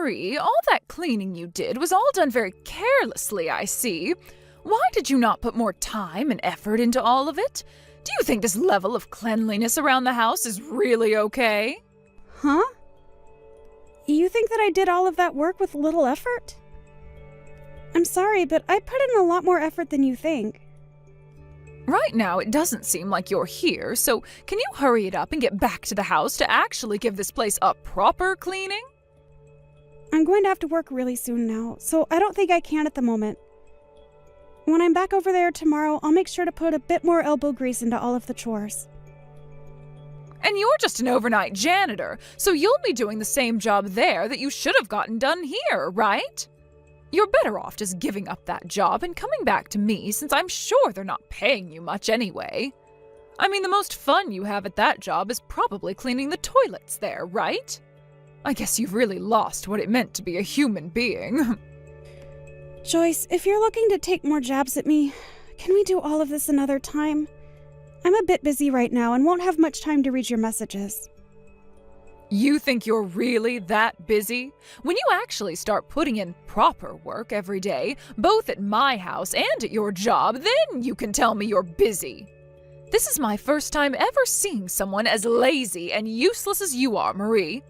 Marie, all that cleaning you did was all done very carelessly, I see. Why did you not put more time and effort into all of it? Do you think this level of cleanliness around the house is really okay? Huh? You think that I did all of that work with little effort? I'm sorry, but I put in a lot more effort than you think. Right now, it doesn't seem like you're here, so can you hurry it up and get back to the house to actually give this place a proper cleaning? I'm going to have to work really soon now, so I don't think I can at the moment. When I'm back over there tomorrow, I'll make sure to put a bit more elbow grease into all of the chores. And you're just an overnight janitor, so you'll be doing the same job there that you should have gotten done here, right? You're better off just giving up that job and coming back to me, since I'm sure they're not paying you much anyway. I mean, the most fun you have at that job is probably cleaning the toilets there, right? I guess you've really lost what it meant to be a human being. Joyce, if you're looking to take more jabs at me, can we do all of this another time? I'm a bit busy right now and won't have much time to read your messages. You think you're really that busy? When you actually start putting in proper work every day, both at my house and at your job, then you can tell me you're busy. This is my first time ever seeing someone as lazy and useless as you are, Marie.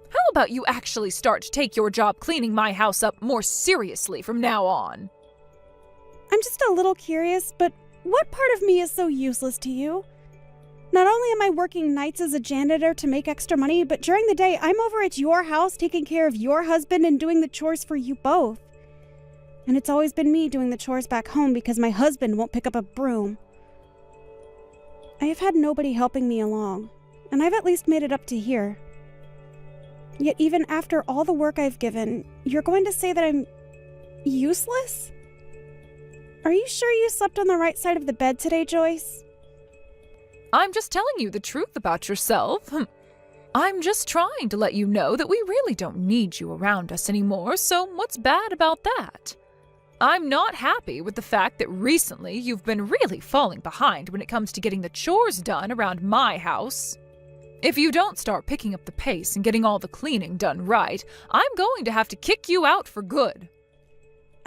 How about you actually start to take your job cleaning my house up more seriously from now on? I'm just a little curious, but what part of me is so useless to you? Not only am I working nights as a janitor to make extra money, but during the day I'm over at your house taking care of your husband and doing the chores for you both. And it's always been me doing the chores back home because my husband won't pick up a broom. I have had nobody helping me along, and I've at least made it up to here. Yet even after all the work I've given, you're going to say that I'm useless? Are you sure you slept on the right side of the bed today, Joyce? I'm just telling you the truth about yourself. I'm just trying to let you know that we really don't need you around us anymore, so what's bad about that? I'm not happy with the fact that recently you've been really falling behind when it comes to getting the chores done around my house. If you don't start picking up the pace and getting all the cleaning done right, I'm going to have to kick you out for good.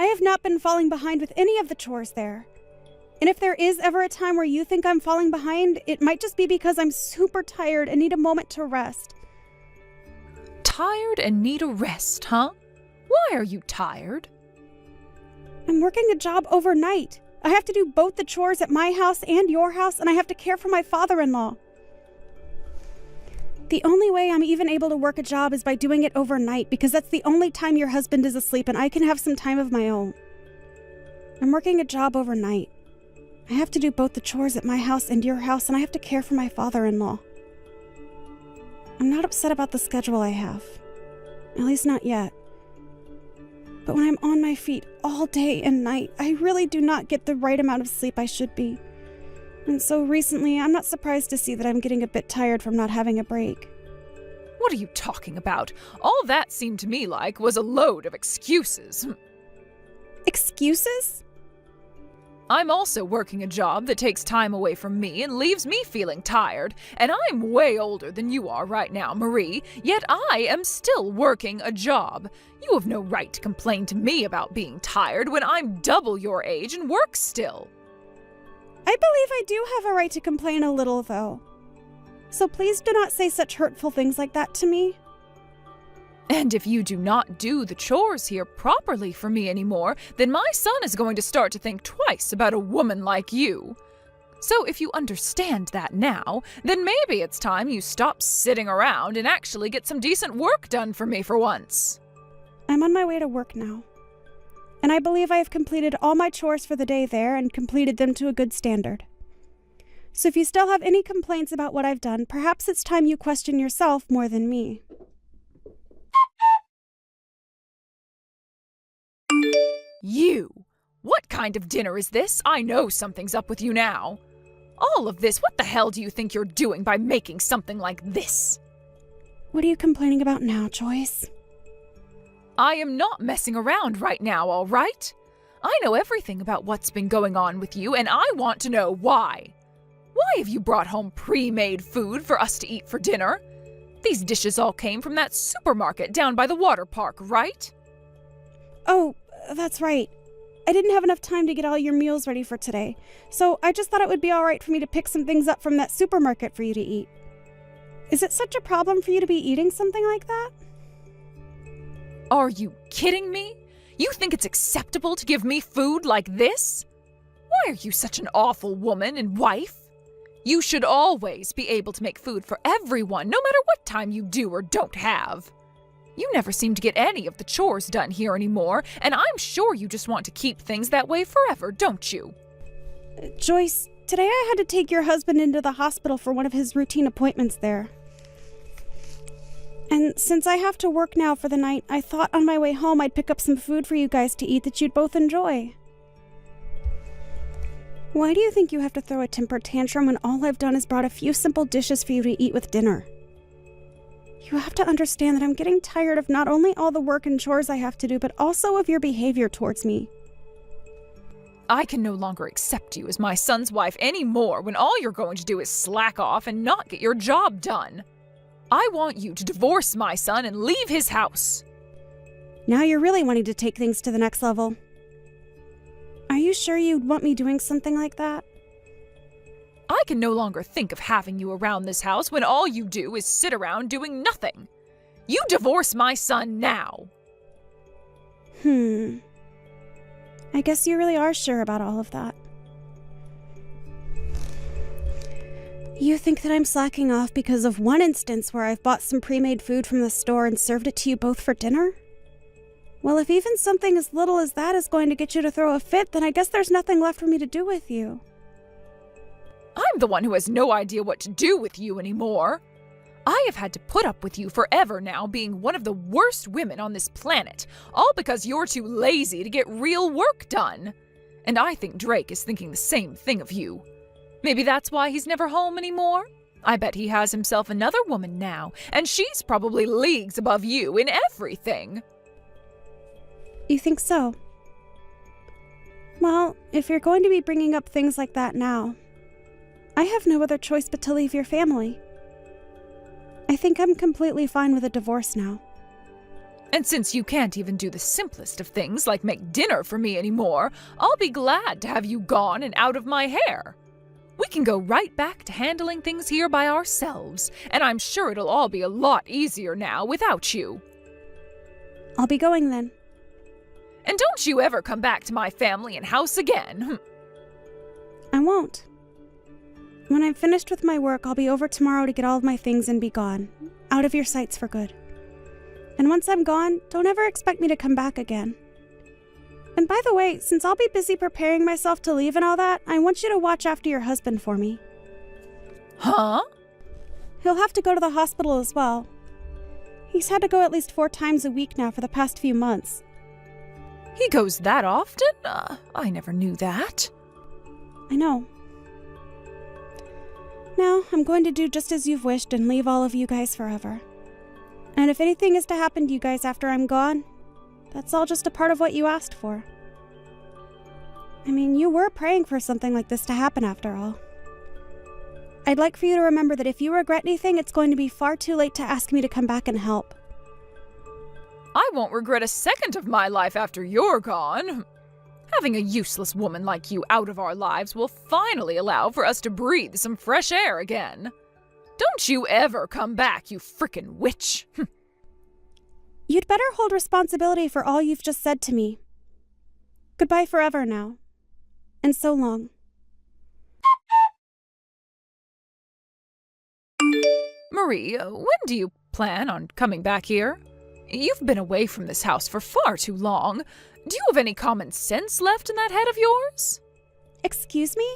I have not been falling behind with any of the chores there. And if there is ever a time where you think I'm falling behind, it might just be because I'm super tired and need a moment to rest. Tired and need a rest, huh? Why are you tired? I'm working a job overnight. I have to do both the chores at my house and your house, and I have to care for my father-in-law. The only way I'm even able to work a job is by doing it overnight, because that's the only time your husband is asleep and I can have some time of my own. I'm working a job overnight. I have to do both the chores at my house and your house, and I have to care for my father-in-law. I'm not upset about the schedule I have. At least not yet. But when I'm on my feet all day and night, I really do not get the right amount of sleep I should be. And so recently, I'm not surprised to see that I'm getting a bit tired from not having a break. What are you talking about? All that seemed to me like was a load of excuses. Excuses? I'm also working a job that takes time away from me and leaves me feeling tired, and I'm way older than you are right now, Marie, yet I am still working a job. You have no right to complain to me about being tired when I'm double your age and work still. I believe I do have a right to complain a little, though. So please do not say such hurtful things like that to me. And if you do not do the chores here properly for me anymore, then my son is going to start to think twice about a woman like you. So if you understand that now, then maybe it's time you stop sitting around and actually get some decent work done for me for once. I'm on my way to work now. And I believe I have completed all my chores for the day there and completed them to a good standard. So if you still have any complaints about what I've done, perhaps it's time you question yourself more than me. You! What kind of dinner is this? I know something's up with you now. All of this, what the hell do you think you're doing by making something like this? What are you complaining about now, Joyce? I am not messing around right now, all right? I know everything about what's been going on with you, and I want to know why. Why have you brought home pre-made food for us to eat for dinner? These dishes all came from that supermarket down by the water park, right? Oh, that's right. I didn't have enough time to get all your meals ready for today, so I just thought it would be all right for me to pick some things up from that supermarket for you to eat. Is it such a problem for you to be eating something like that? Are you kidding me? You think it's acceptable to give me food like this? Why are you such an awful woman and wife? You should always be able to make food for everyone, no matter what time you do or don't have. You never seem to get any of the chores done here anymore, and I'm sure you just want to keep things that way forever, don't you? Joyce, today I had to take your husband into the hospital for one of his routine appointments there. And since I have to work now for the night, I thought on my way home I'd pick up some food for you guys to eat that you'd both enjoy. Why do you think you have to throw a temper tantrum when all I've done is brought a few simple dishes for you to eat with dinner? You have to understand that I'm getting tired of not only all the work and chores I have to do, but also of your behavior towards me. I can no longer accept you as my son's wife anymore when all you're going to do is slack off and not get your job done. I want you to divorce my son and leave his house. Now you're really wanting to take things to the next level. Are you sure you'd want me doing something like that? I can no longer think of having you around this house when all you do is sit around doing nothing. You divorce my son now. I guess you really are sure about all of that. You think that I'm slacking off because of one instance where I've bought some pre-made food from the store and served it to you both for dinner? Well, if even something as little as that is going to get you to throw a fit, then I guess there's nothing left for me to do with you. I'm the one who has no idea what to do with you anymore. I have had to put up with you forever now, being one of the worst women on this planet, all because you're too lazy to get real work done. And I think Drake is thinking the same thing of you. Maybe that's why he's never home anymore. I bet he has himself another woman now, and she's probably leagues above you in everything. You think so? Well, if you're going to be bringing up things like that now, I have no other choice but to leave your family. I think I'm completely fine with a divorce now. And since you can't even do the simplest of things like make dinner for me anymore, I'll be glad to have you gone and out of my hair. We can go right back to handling things here by ourselves, and I'm sure it'll all be a lot easier now without you. I'll be going then. And don't you ever come back to my family and house again. I won't. When I'm finished with my work, I'll be over tomorrow to get all of my things and be gone. Out of your sights for good. And once I'm gone, don't ever expect me to come back again. And by the way, since I'll be busy preparing myself to leave and all that, I want you to watch after your husband for me. Huh? He'll have to go to the hospital as well. He's had to go at least 4 times a week now for the past few months. He goes that often? I never knew that. I know. Now, I'm going to do just as you've wished and leave all of you guys forever. And if anything is to happen to you guys after I'm gone, that's all just a part of what you asked for. I mean, you were praying for something like this to happen after all. I'd like for you to remember that if you regret anything, it's going to be far too late to ask me to come back and help. I won't regret a second of my life after you're gone. Having a useless woman like you out of our lives will finally allow for us to breathe some fresh air again. Don't you ever come back, you frickin' witch. You'd better hold responsibility for all you've just said to me. Goodbye forever now. And so long. Marie, when do you plan on coming back here? You've been away from this house for far too long. Do you have any common sense left in that head of yours? Excuse me?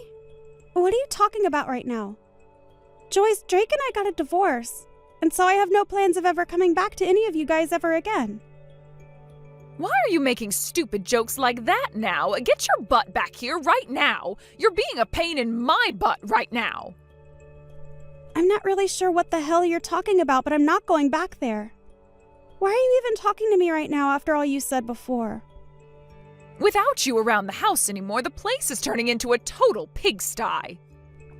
What are you talking about right now? Joyce, Drake and I got a divorce, and so I have no plans of ever coming back to any of you guys ever again. Why are you making stupid jokes like that now? Get your butt back here right now. You're being a pain in my butt right now. I'm not really sure what the hell you're talking about, but I'm not going back there. Why are you even talking to me right now after all you said before? Without you around the house anymore, the place is turning into a total pigsty.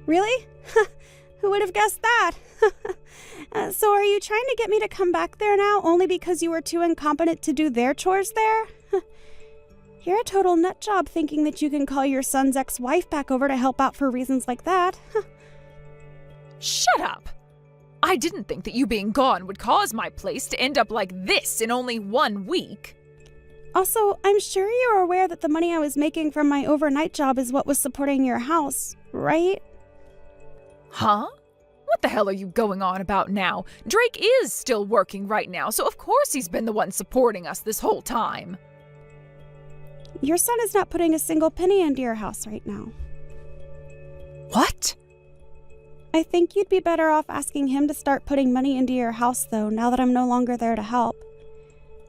Really? Who would have guessed that? So are you trying to get me to come back there now only because you were too incompetent to do their chores there? You're a total nut job thinking that you can call your son's ex-wife back over to help out for reasons like that. Shut up! I didn't think that you being gone would cause my place to end up like this in only 1 week. Also, I'm sure you're aware that the money I was making from my overnight job is what was supporting your house, right? Huh? What the hell are you going on about now? Drake is still working right now, so of course he's been the one supporting us this whole time. Your son is not putting a single penny into your house right now. What? I think you'd be better off asking him to start putting money into your house, though, now that I'm no longer there to help.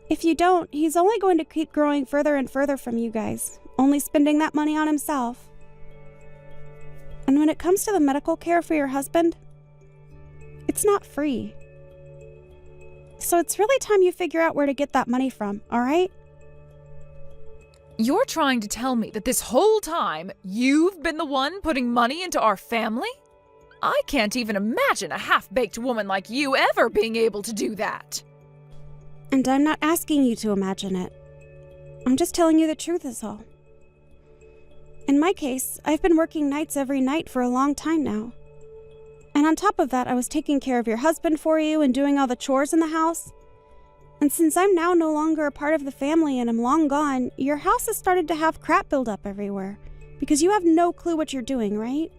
If you don't, he's only going to keep growing further and further from you guys, only spending that money on himself. And when it comes to the medical care for your husband, it's not free. So it's really time you figure out where to get that money from, all right? You're trying to tell me that this whole time you've been the one putting money into our family? I can't even imagine a half-baked woman like you ever being able to do that. And I'm not asking you to imagine it. I'm just telling you the truth is all. In my case, I've been working nights every night for a long time now. And on top of that, I was taking care of your husband for you and doing all the chores in the house. And since I'm now no longer a part of the family and I'm long gone, your house has started to have crap build up everywhere. Because you have no clue what you're doing, right?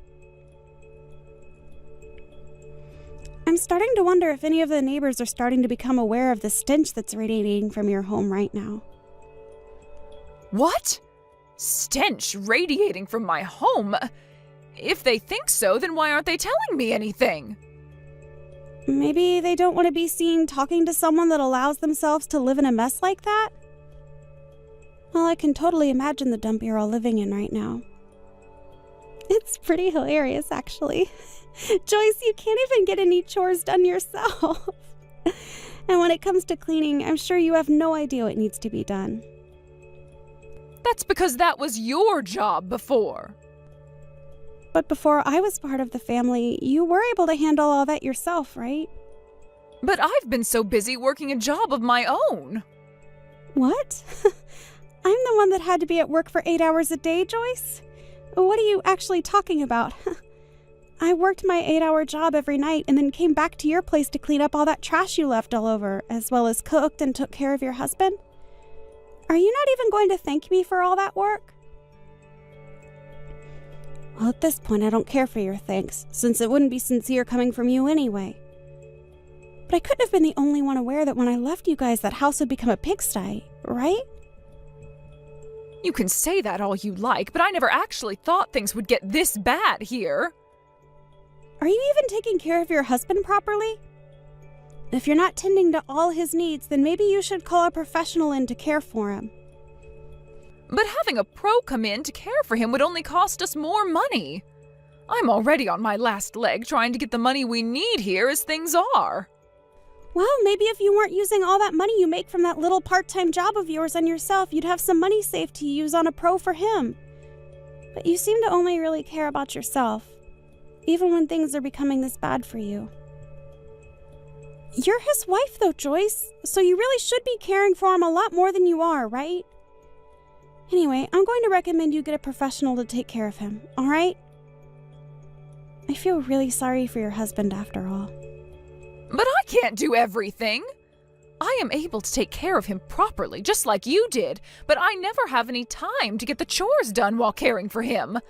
I'm starting to wonder if any of the neighbors are starting to become aware of the stench that's radiating from your home right now. What? Stench radiating from my home? If they think so, then why aren't they telling me anything? Maybe they don't want to be seen talking to someone that allows themselves to live in a mess like that? Well, I can totally imagine the dump you're all living in right now. It's pretty hilarious, actually. Joyce, you can't even get any chores done yourself. And when it comes to cleaning, I'm sure you have no idea what needs to be done. That's because that was your job before. But before I was part of the family, you were able to handle all that yourself, right? But I've been so busy working a job of my own. What? I'm the one that had to be at work for 8 hours a day, Joyce? What are you actually talking about? I worked my 8-hour job every night and then came back to your place to clean up all that trash you left all over, as well as cooked and took care of your husband. Are you not even going to thank me for all that work? Well, at this point, I don't care for your thanks, since it wouldn't be sincere coming from you anyway. But I couldn't have been the only one aware that when I left you guys, that house would become a pigsty, right? You can say that all you like, but I never actually thought things would get this bad here. Are you even taking care of your husband properly? If you're not tending to all his needs, then maybe you should call a professional in to care for him. But having a pro come in to care for him would only cost us more money. I'm already on my last leg trying to get the money we need here as things are. Well, maybe if you weren't using all that money you make from that little part-time job of yours on yourself, you'd have some money saved to use on a pro for him. But you seem to only really care about yourself, even when things are becoming this bad for you. You're his wife, though, Joyce, so you really should be caring for him a lot more than you are, right? Anyway, I'm going to recommend you get a professional to take care of him, all right? I feel really sorry for your husband after all. But I can't do everything. I am able to take care of him properly, just like you did, but I never have any time to get the chores done while caring for him. And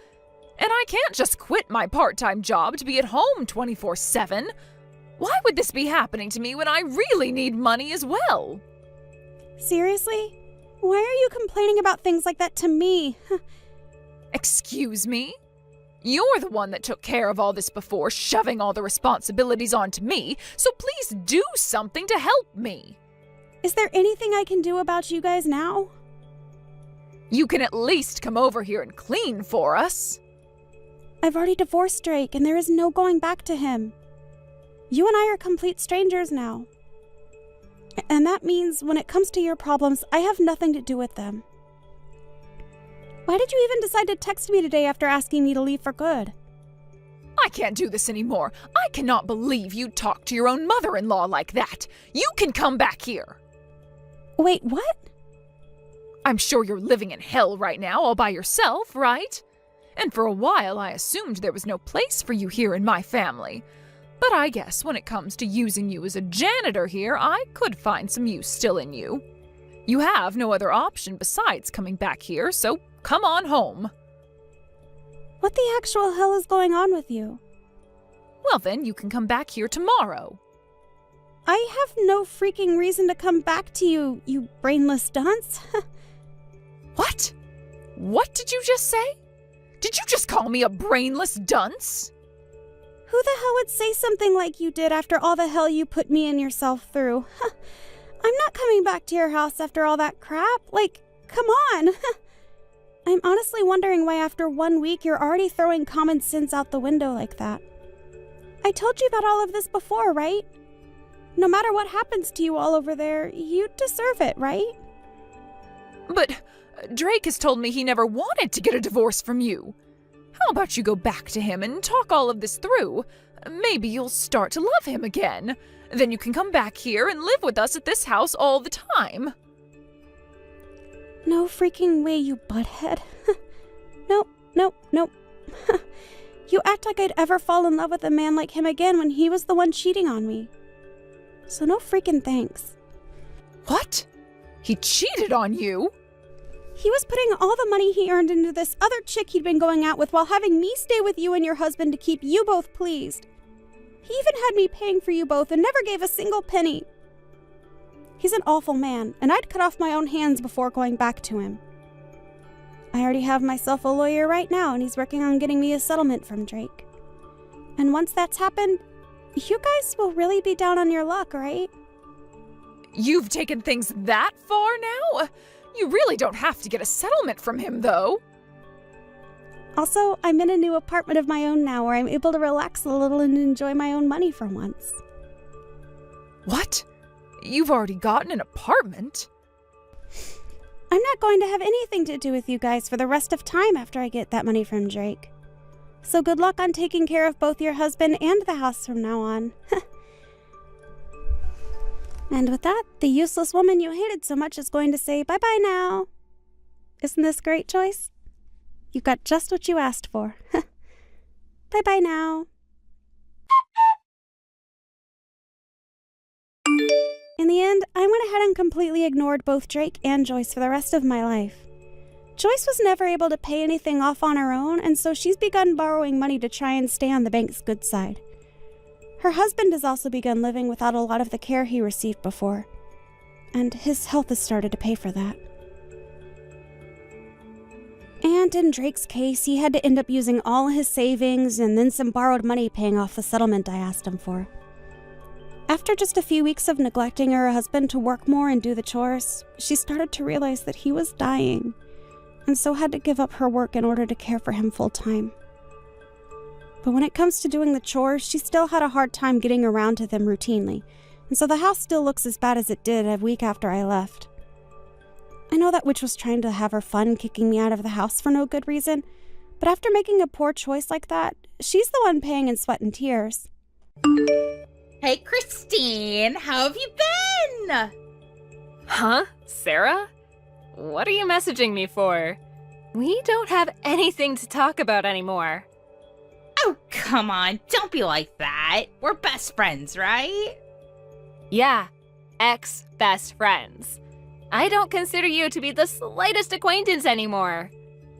I can't just quit my part-time job to be at home 24/7. Why would this be happening to me when I really need money as well? Seriously? Why are you complaining about things like that to me? Excuse me? You're the one that took care of all this before, shoving all the responsibilities onto me, so please do something to help me. Is there anything I can do about you guys now? You can at least come over here and clean for us. I've already divorced Drake, and there is no going back to him. You and I are complete strangers now. And that means when it comes to your problems, I have nothing to do with them. Why did you even decide to text me today after asking me to leave for good? I can't do this anymore. I cannot believe you talk to your own mother-in-law like that. You can come back here. Wait, what? I'm sure you're living in hell right now all by yourself, right? And for a while I assumed there was no place for you here in my family. But I guess when it comes to using you as a janitor here, I could find some use still in you. You have no other option besides coming back here, so come on home. What the actual hell is going on with you? Well then, you can come back here tomorrow. I have no freaking reason to come back to you, you brainless dunce. What? What did you just say? Did you just call me a brainless dunce? Who the hell would say something like you did after all the hell you put me and yourself through? I'm not coming back to your house after all that crap. Like, come on. I'm honestly wondering why after 1 week you're already throwing common sense out the window like that. I told you about all of this before, right? No matter what happens to you all over there, you deserve it, right? But Drake has told me he never wanted to get a divorce from you. How about you go back to him and talk all of this through? Maybe you'll start to love him again. Then you can come back here and live with us at this house all the time. No freaking way, you butthead. Nope. You act like I'd ever fall in love with a man like him again when he was the one cheating on me. So no freaking thanks. What? He cheated on you? He was putting all the money he earned into this other chick he'd been going out with while having me stay with you and your husband to keep you both pleased. He even had me paying for you both and never gave a single penny. He's an awful man, and I'd cut off my own hands before going back to him. I already have myself a lawyer right now, and he's working on getting me a settlement from Drake. And once that's happened, you guys will really be down on your luck, right? You've taken things that far now? You really don't have to get a settlement from him, though. Also, I'm in a new apartment of my own now where I'm able to relax a little and enjoy my own money for once. What? You've already gotten an apartment? I'm not going to have anything to do with you guys for the rest of time after I get that money from Drake. So good luck on taking care of both your husband and the house from now on. And with that, the useless woman you hated so much is going to say bye-bye now. Isn't this great, Joyce? You got just what you asked for. Bye-bye now. In the end, I went ahead and completely ignored both Drake and Joyce for the rest of my life. Joyce was never able to pay anything off on her own, and so she's begun borrowing money to try and stay on the bank's good side. Her husband has also begun living without a lot of the care he received before, and his health has started to pay for that. And in Drake's case, he had to end up using all his savings and then some borrowed money paying off the settlement I asked him for. After just a few weeks of neglecting her husband to work more and do the chores, she started to realize that he was dying, and so had to give up her work in order to care for him full time. But when it comes to doing the chores, she still had a hard time getting around to them routinely, and so the house still looks as bad as it did a week after I left. I know that witch was trying to have her fun kicking me out of the house for no good reason, but after making a poor choice like that, she's the one paying in sweat and tears. Hey, Christine, how have you been? Huh? Sarah? What are you messaging me for? We don't have anything to talk about anymore. Oh, come on, don't be like that. We're best friends, right? Yeah, ex-best friends. I don't consider you to be the slightest acquaintance anymore.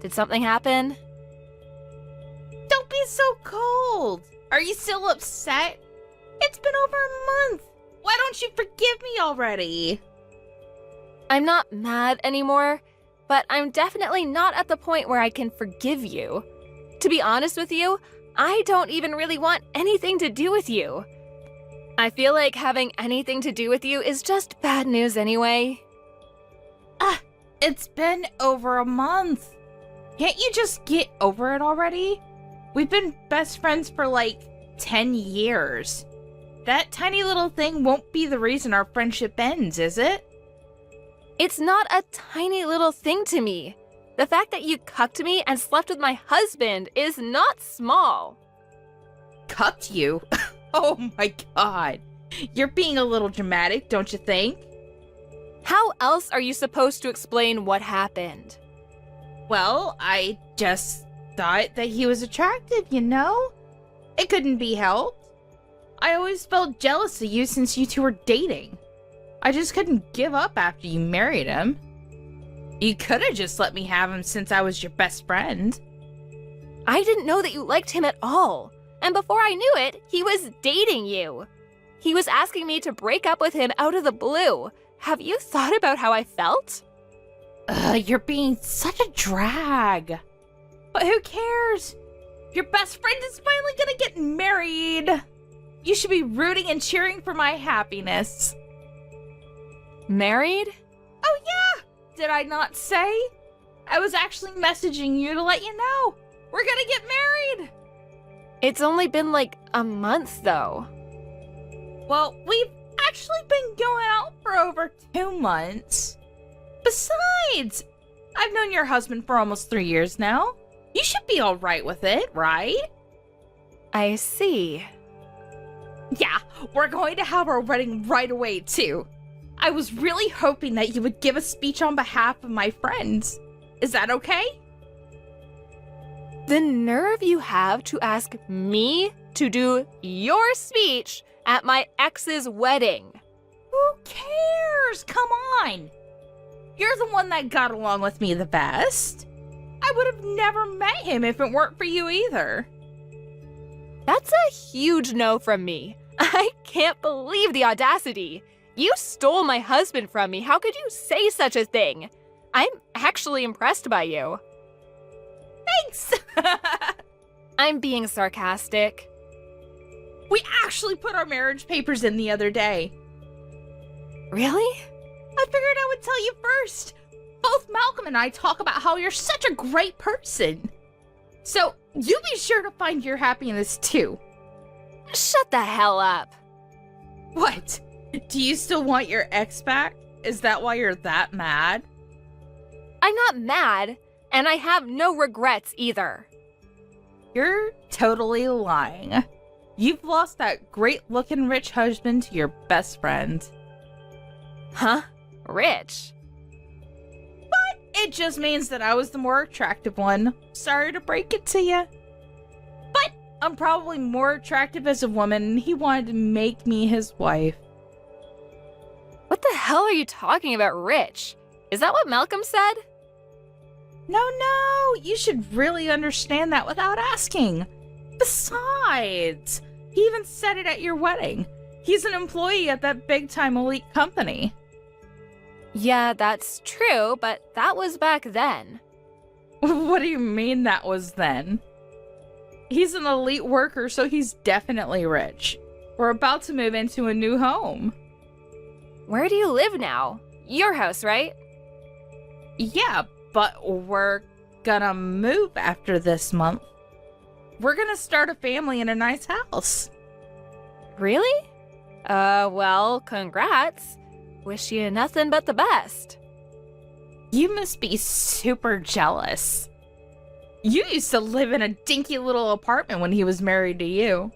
Did something happen? Don't be so cold. Are you still upset? It's been over a month. Why don't you forgive me already? I'm not mad anymore, but I'm definitely not at the point where I can forgive you. To be honest with you, I don't even really want anything to do with you. I feel like having anything to do with you is just bad news anyway. It's been over a month. Can't you just get over it already? We've been best friends for like 10 years. That tiny little thing won't be the reason our friendship ends, is it? It's not a tiny little thing to me. The fact that you cucked me and slept with my husband is not small. cuffed you? Oh my god. You're being a little dramatic, don't you think? How else are you supposed to explain what happened? Well, I just thought that he was attractive, you know? It couldn't be helped. I always felt jealous of you since you two were dating. I just couldn't give up after you married him. You could have just let me have him since I was your best friend. I didn't know that you liked him at all. And before I knew it, he was dating you. He was asking me to break up with him out of the blue. Have you thought about how I felt? You're being such a drag. But who cares? Your best friend is finally gonna get married. You should be rooting and cheering for my happiness. Married? Oh yeah! Did I not say? I was actually messaging you to let you know. We're gonna get married! It's only been like a month, though. Well, we've actually been going out for over 2 months. Besides, I've known your husband for almost 3 years now. You should be alright with it, right? I see. Yeah, we're going to have our wedding right away, too. I was really hoping that you would give a speech on behalf of my friends. Is that okay? The nerve you have to ask me to do your speech at my ex's wedding. Who cares? Come on. You're the one that got along with me the best. I would have never met him if it weren't for you either. That's a huge no from me. I can't believe the audacity. You stole my husband from me. How could you say such a thing? I'm actually impressed by you. Thanks! I'm being sarcastic. We actually put our marriage papers in the other day. Really? I figured I would tell you first. Both Malcolm and I talk about how you're such a great person. So, you be sure to find your happiness too. Shut the hell up. What? Do you still want your ex back? Is that why you're that mad? I'm not mad, and I have no regrets either. You're totally lying. You've lost that great-looking rich husband to your best friend. Huh? Rich? But it just means that I was the more attractive one. Sorry to break it to you. But I'm probably more attractive as a woman, and he wanted to make me his wife. What the hell are you talking about, rich? Is that what Malcolm said? No, you should really understand that without asking. Besides, he even said it at your wedding. He's an employee at that big-time elite company. Yeah, that's true, but that was back then. What do you mean that was then? He's an elite worker, so he's definitely rich. We're about to move into a new home. Where do you live now? Your house, right? Yeah, but we're gonna move after this month. We're gonna start a family in a nice house. Really? Well, congrats. Wish you nothing but the best. You must be super jealous. You used to live in a dinky little apartment when he was married to you.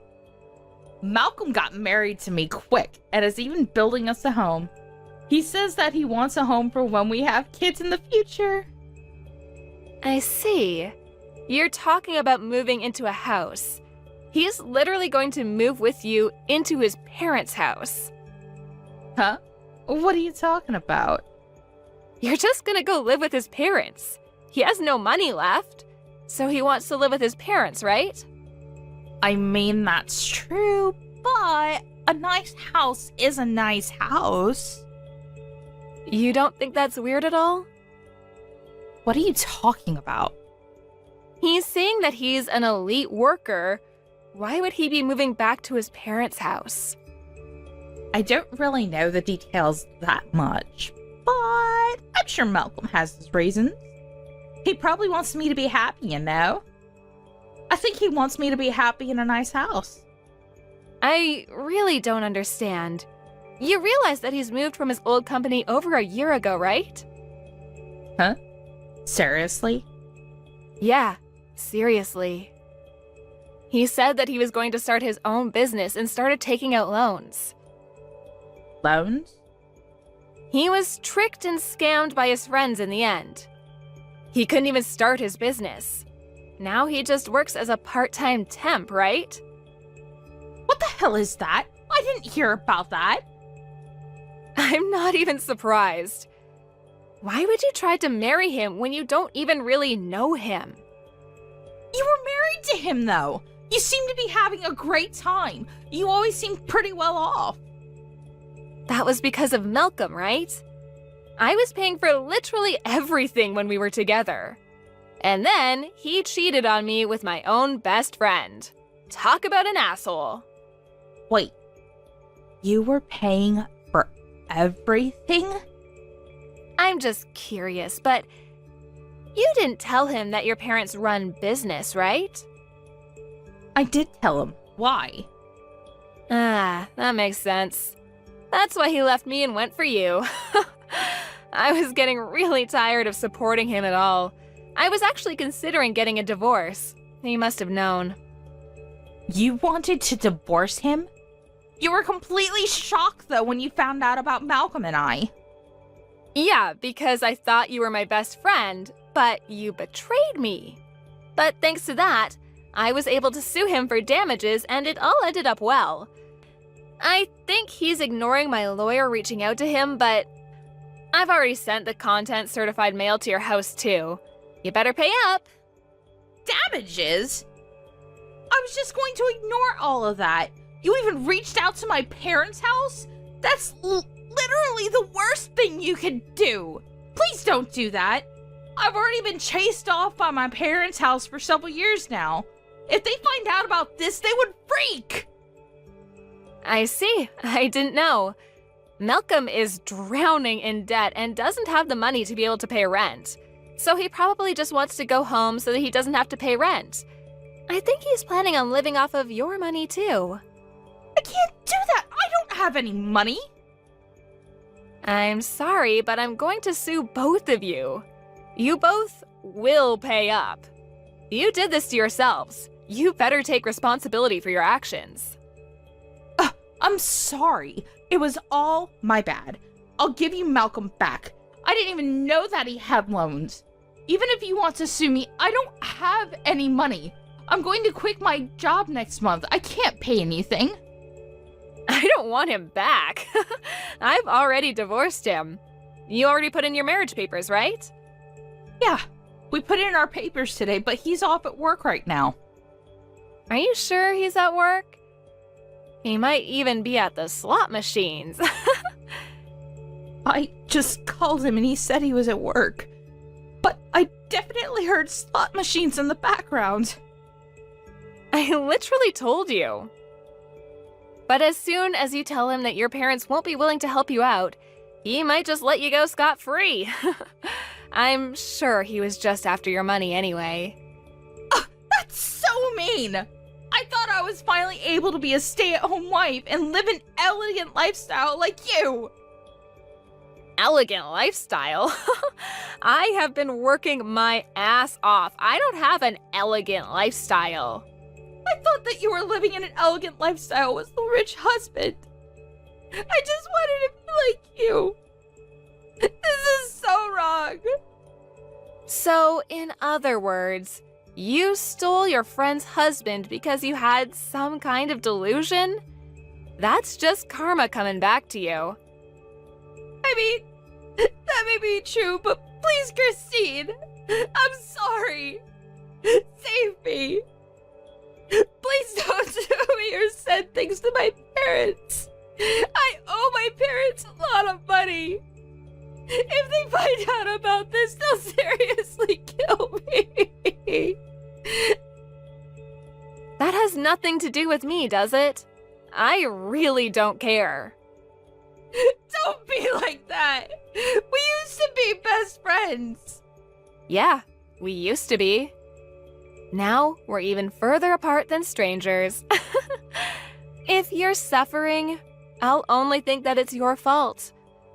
Malcolm got married to me quick and is even building us a home. He says that he wants a home for when we have kids in the future. I see. You're talking about moving into a house. He's literally going to move with you into his parents' house. Huh? What are you talking about? You're just gonna go live with his parents. He has no money left, so he wants to live with his parents, right? I mean, that's true, but a nice house is a nice house. You don't think that's weird at all? What are you talking about? He's saying that he's an elite worker. Why would he be moving back to his parents' house? I don't really know the details that much, but I'm sure Malcolm has his reasons. He probably wants me to be happy, you know? I think he wants me to be happy in a nice house. I really don't understand. You realize that he's moved from his old company over a year ago, right? Huh? Seriously? Yeah, seriously. He said that he was going to start his own business and started taking out loans. Loans? He was tricked and scammed by his friends in the end. He couldn't even start his business. Now he just works as a part-time temp, right? What the hell is that? I didn't hear about that. I'm not even surprised. Why would you try to marry him when you don't even really know him? You were married to him, though. You seem to be having a great time. You always seem pretty well off. That was because of Malcolm, right? I was paying for literally everything when we were together. And then he cheated on me with my own best friend. Talk about an asshole. Wait, you were paying for everything? I'm just curious, but you didn't tell him that your parents run business, right? I did tell him. Why? Ah, that makes sense. That's why he left me and went for you. I was getting really tired of supporting him at all. I was actually considering getting a divorce. He must have known. You wanted to divorce him? You were completely shocked, though, when you found out about Malcolm and I. Yeah, because I thought you were my best friend, but you betrayed me. But thanks to that, I was able to sue him for damages and it all ended up well. I think he's ignoring my lawyer reaching out to him, but I've already sent the content certified mail to your house too. You better pay up. Damages? I was just going to ignore all of that. You even reached out to my parents' house? That's literally the worst thing you could do. Please don't do that. I've already been chased off by my parents' house for several years now. If they find out about this, they would freak. I see. I didn't know. Malcolm is drowning in debt and doesn't have the money to be able to pay rent. So he probably just wants to go home so that he doesn't have to pay rent. I think he's planning on living off of your money too. I can't do that. I don't have any money. I'm sorry, but I'm going to sue both of you. You both will pay up. You did this to yourselves. You better take responsibility for your actions. I'm sorry. It was all my bad. I'll give you Malcolm back. I didn't even know that he had loans. Even if you want to sue me, I don't have any money. I'm going to quit my job next month. I can't pay anything. I don't want him back. I've already divorced him. You already put in your marriage papers, right? Yeah, we put in our papers today, but he's off at work right now. Are you sure he's at work? He might even be at the slot machines. I just called him and he said he was at work. But I definitely heard slot machines in the background. I literally told you. But as soon as you tell him that your parents won't be willing to help you out, he might just let you go scot-free. I'm sure he was just after your money anyway. That's so mean! I thought I was finally able to be a stay-at-home wife and live an elegant lifestyle like you! Elegant lifestyle? I have been working my ass off. I don't have an elegant lifestyle. I thought that you were living in an elegant lifestyle with the rich husband. I just wanted to be like you. This is so wrong. So, in other words, you stole your friend's husband because you had some kind of delusion? That's just karma coming back to you. I mean, that may be true, but please, Christine, I'm sorry. Save me. Please don't sue me or send things to my parents. I owe my parents a lot of money. If they find out about this, they'll seriously kill me. That has nothing to do with me, does it? I really don't care. Don't be like that. We used to be best friends. Yeah, we used to be. Now we're even further apart than strangers. If you're suffering, I'll only think that it's your fault.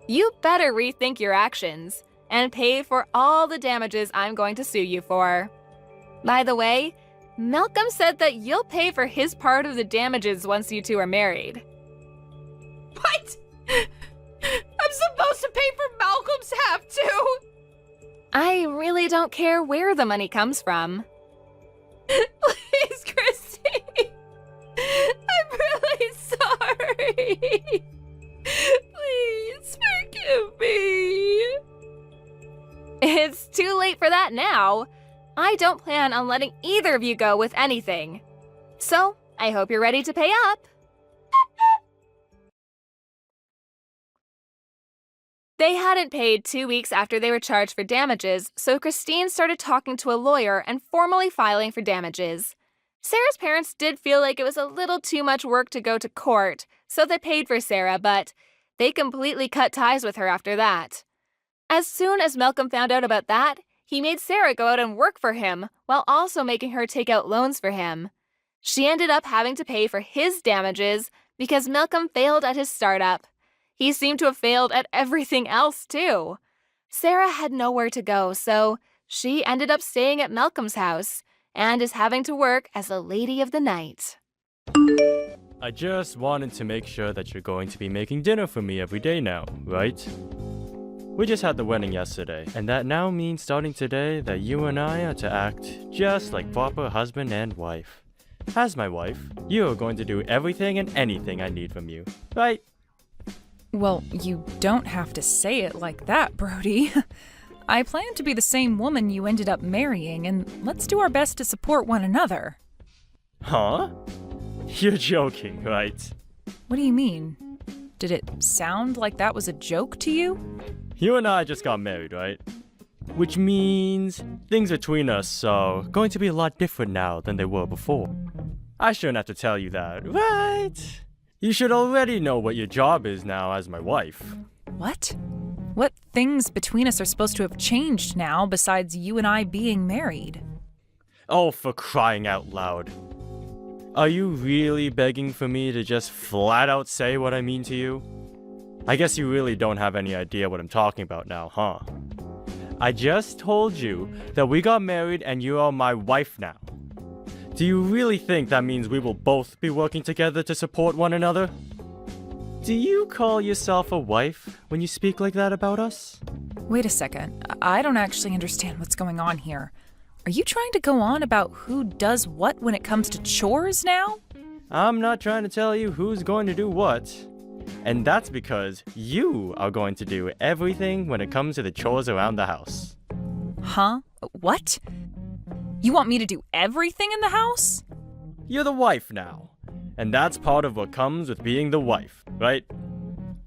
You better rethink your actions and pay for all the damages I'm going to sue you for. By the way, Malcolm said that you'll pay for his part of the damages once you two are married. What? I'm supposed to pay for Malcolm's half too? I really don't care where the money comes from. Please, Christy. I'm really sorry. Please forgive me. It's too late for that now. I don't plan on letting either of you go with anything. So, I hope you're ready to pay up. They hadn't paid 2 weeks after they were charged for damages, so Christine started talking to a lawyer and formally filing for damages. Sarah's parents did feel like it was a little too much work to go to court, so they paid for Sarah, but they completely cut ties with her after that. As soon as Malcolm found out about that, he made Sarah go out and work for him, while also making her take out loans for him. She ended up having to pay for his damages because Malcolm failed at his startup. He seemed to have failed at everything else, too. Sarah had nowhere to go, so she ended up staying at Malcolm's house and is having to work as a lady of the night. I just wanted to make sure that you're going to be making dinner for me every day now, right? We just had the wedding yesterday, and that now means starting today that you and I are to act just like proper husband and wife. As my wife, you are going to do everything and anything I need from you, right? Well, you don't have to say it like that, Brody. I plan to be the same woman you ended up marrying, and let's do our best to support one another. Huh? You're joking, right? What do you mean? Did it sound like that was a joke to you? You and I just got married, right? Which means things between us are going to be a lot different now than they were before. I shouldn't have to tell you that, right? You should already know what your job is now as my wife. What? What things between us are supposed to have changed now besides you and I being married? Oh, for crying out loud. Are you really begging for me to just flat out say what I mean to you? I guess you really don't have any idea what I'm talking about now, huh? I just told you that we got married and you are my wife now. Do you really think that means we will both be working together to support one another? Do you call yourself a wife when you speak like that about us? Wait a second. I don't actually understand what's going on here. Are you trying to go on about who does what when it comes to chores now? I'm not trying to tell you who's going to do what. And that's because you are going to do everything when it comes to the chores around the house. Huh? What? You want me to do everything in the house? You're the wife now. And that's part of what comes with being the wife, right?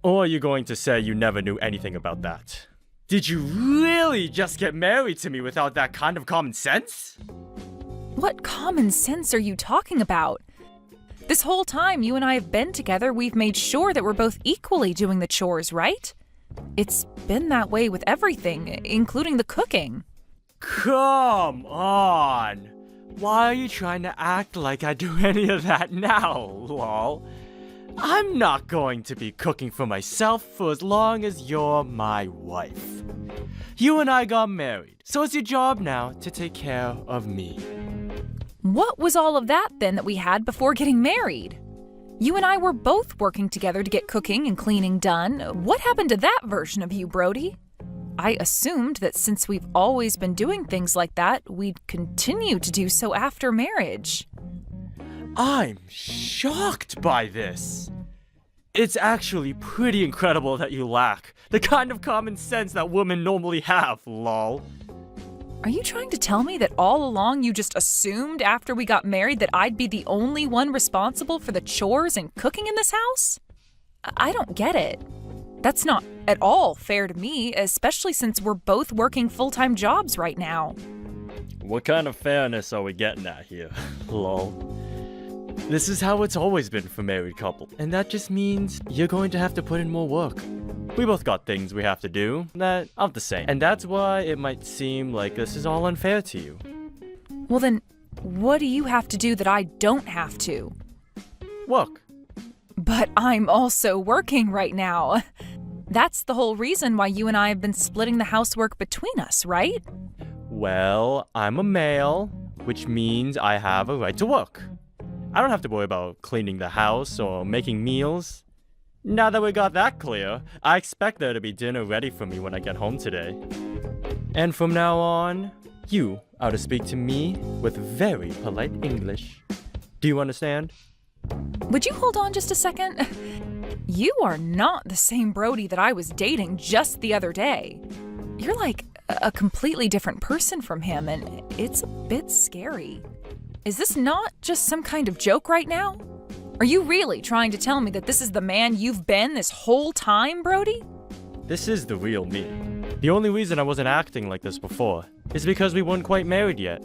Or are you going to say you never knew anything about that? Did you really just get married to me without that kind of common sense? What common sense are you talking about? This whole time you and I have been together, we've made sure that we're both equally doing the chores, right? It's been that way with everything, including the cooking. Come on! Why are you trying to act like I do any of that now, lol? I'm not going to be cooking for myself for as long as you're my wife. You and I got married, so it's your job now to take care of me. What was all of that then that we had before getting married? You and I were both working together to get cooking and cleaning done. What happened to that version of you, Brody? I assumed that since we've always been doing things like that, we'd continue to do so after marriage. I'm shocked by this. It's actually pretty incredible that you lack the kind of common sense that women normally have, lol. Are you trying to tell me that all along you just assumed after we got married that I'd be the only one responsible for the chores and cooking in this house? I don't get it. That's not at all fair to me, especially since we're both working full-time jobs right now. What kind of fairness are we getting at here? Lol. This is how it's always been for married couples, and that just means you're going to have to put in more work. We both got things we have to do that aren't the same, and that's why it might seem like this is all unfair to you. Well then, what do you have to do that I don't have to? Work. But I'm also working right now. That's the whole reason why you and I have been splitting the housework between us, right? Well, I'm a male, which means I have a right to work. I don't have to worry about cleaning the house or making meals. Now that we got that clear, I expect there to be dinner ready for me when I get home today. And from now on, you are to speak to me with very polite English. Do you understand? Would you hold on just a second? You are not the same Brody that I was dating just the other day. You're like a completely different person from him, and it's a bit scary. Is this not just some kind of joke right now? Are you really trying to tell me that this is the man you've been this whole time, Brody? This is the real me. The only reason I wasn't acting like this before is because we weren't quite married yet.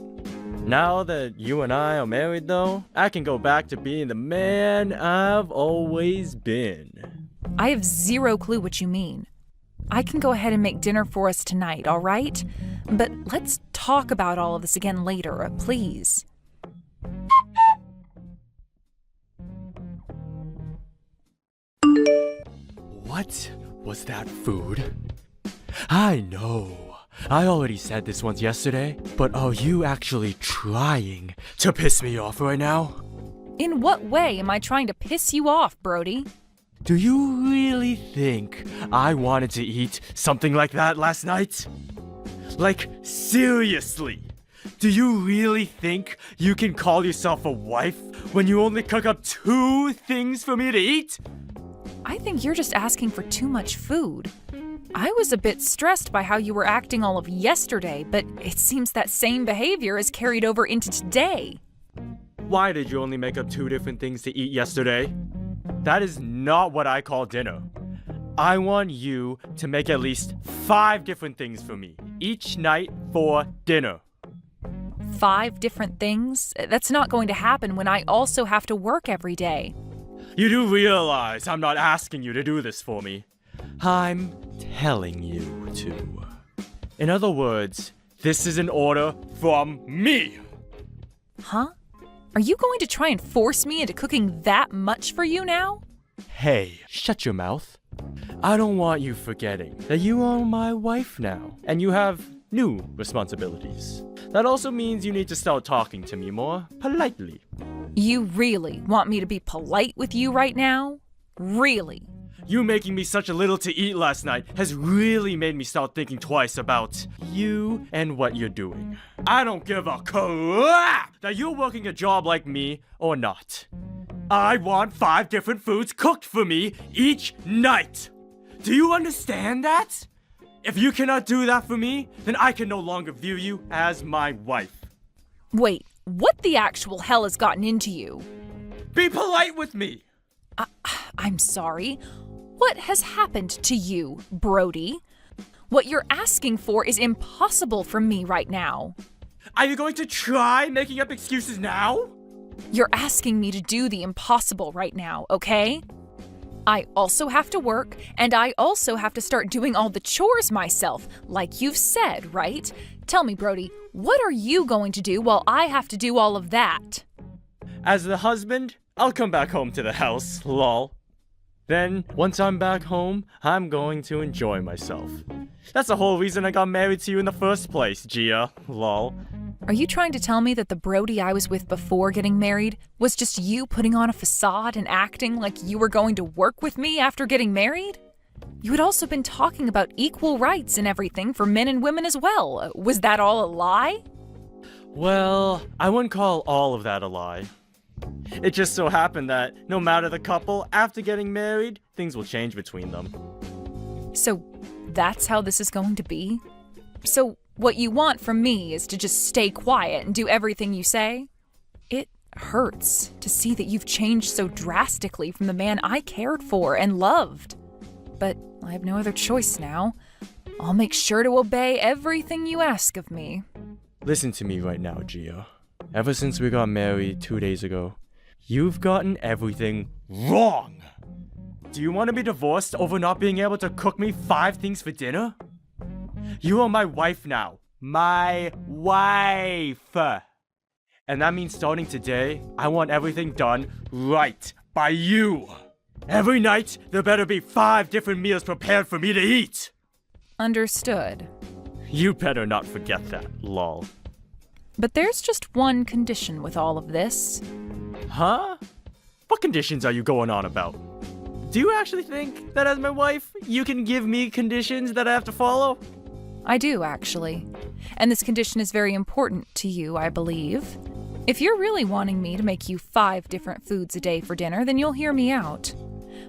Now that you and I are married, though, I can go back to being the man I've always been. I have zero clue what you mean. I can go ahead and make dinner for us tonight, all right? But let's talk about all of this again later, please. What was that food? I know. I already said this once yesterday, but are you actually trying to piss me off right now? In what way am I trying to piss you off, Brody? Do you really think I wanted to eat something like that last night? Like, seriously? Do you really think you can call yourself a wife when you only cook up 2 things for me to eat? I think you're just asking for too much food. I was a bit stressed by how you were acting all of yesterday, but it seems that same behavior is carried over into today. Why did you only make up 2 different things to eat yesterday? That is not what I call dinner. I want you to make at least 5 different things for me each night for dinner. 5 different things? That's not going to happen when I also have to work every day. You do realize I'm not asking you to do this for me. I'm telling you to. In other words, this is an order from me. Huh? Are you going to try and force me into cooking that much for you now? Hey, shut your mouth. I don't want you forgetting that you are my wife now, and you have new responsibilities. That also means you need to start talking to me more politely. You really want me to be polite with you right now? Really? You making me such a little to eat last night has really made me start thinking twice about you and what you're doing. I don't give a crap that you're working a job like me or not. I want 5 different foods cooked for me each night. Do you understand that? If you cannot do that for me, then I can no longer view you as my wife. Wait, what the actual hell has gotten into you? Be polite with me! I'm sorry. What has happened to you, Brody? What you're asking for is impossible for me right now. Are you going to try making up excuses now? You're asking me to do the impossible right now, okay? I also have to work, and I also have to start doing all the chores myself, like you've said, right? Tell me, Brody, what are you going to do while I have to do all of that? As the husband, I'll come back home to the house, lol. Then, once I'm back home, I'm going to enjoy myself. That's the whole reason I got married to you in the first place, Gia, lol. Are you trying to tell me that the Brody I was with before getting married was just you putting on a facade and acting like you were going to work with me after getting married? You had also been talking about equal rights and everything for men and women as well. Was that all a lie? Well, I wouldn't call all of that a lie. It just so happened that no matter the couple, after getting married, things will change between them. So that's how this is going to be? So what you want from me is to just stay quiet and do everything you say? It hurts to see that you've changed so drastically from the man I cared for and loved. But I have no other choice now. I'll make sure to obey everything you ask of me. Listen to me right now, Gia. Ever since we got married 2 days ago, you've gotten everything wrong. Do you want to be divorced over not being able to cook me 5 things for dinner? You are my wife now. My wife. And that means starting today, I want everything done right by you. Every night, there better be 5 different meals prepared for me to eat. Understood. You better not forget that, lol. But there's just one condition with all of this. Huh? What conditions are you going on about? Do you actually think that as my wife, you can give me conditions that I have to follow? I do, actually. And this condition is very important to you, I believe. If you're really wanting me to make you 5 different foods a day for dinner, then you'll hear me out.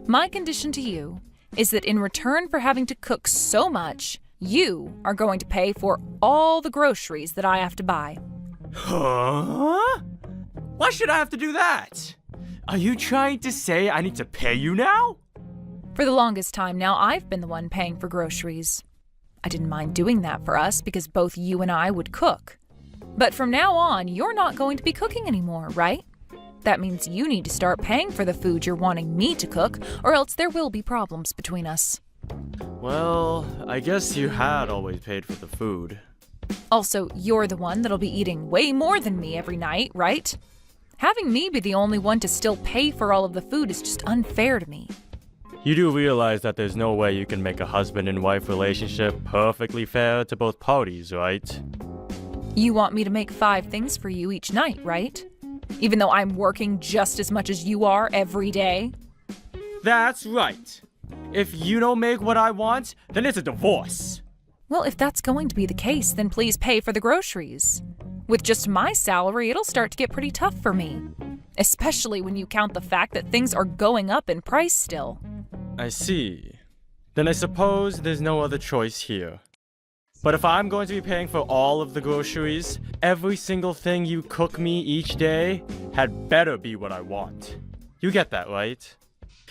My condition to you is that in return for having to cook so much, you are going to pay for all the groceries that I have to buy. Huh? Why should I have to do that? Are you trying to say I need to pay you now? For the longest time now, I've been the one paying for groceries. I didn't mind doing that for us because both you and I would cook. But from now on, you're not going to be cooking anymore, right? That means you need to start paying for the food you're wanting me to cook, or else there will be problems between us. Well, I guess you had always paid for the food. Also, you're the one that'll be eating way more than me every night, right? Having me be the only one to still pay for all of the food is just unfair to me. You do realize that there's no way you can make a husband and wife relationship perfectly fair to both parties, right? You want me to make 5 things for you each night, right? Even though I'm working just as much as you are every day? That's right. If you don't make what I want, then it's a divorce. Well, if that's going to be the case, then please pay for the groceries. With just my salary, it'll start to get pretty tough for me. Especially when you count the fact that things are going up in price still. I see. Then I suppose there's no other choice here. But if I'm going to be paying for all of the groceries, every single thing you cook me each day had better be what I want. You get that, right?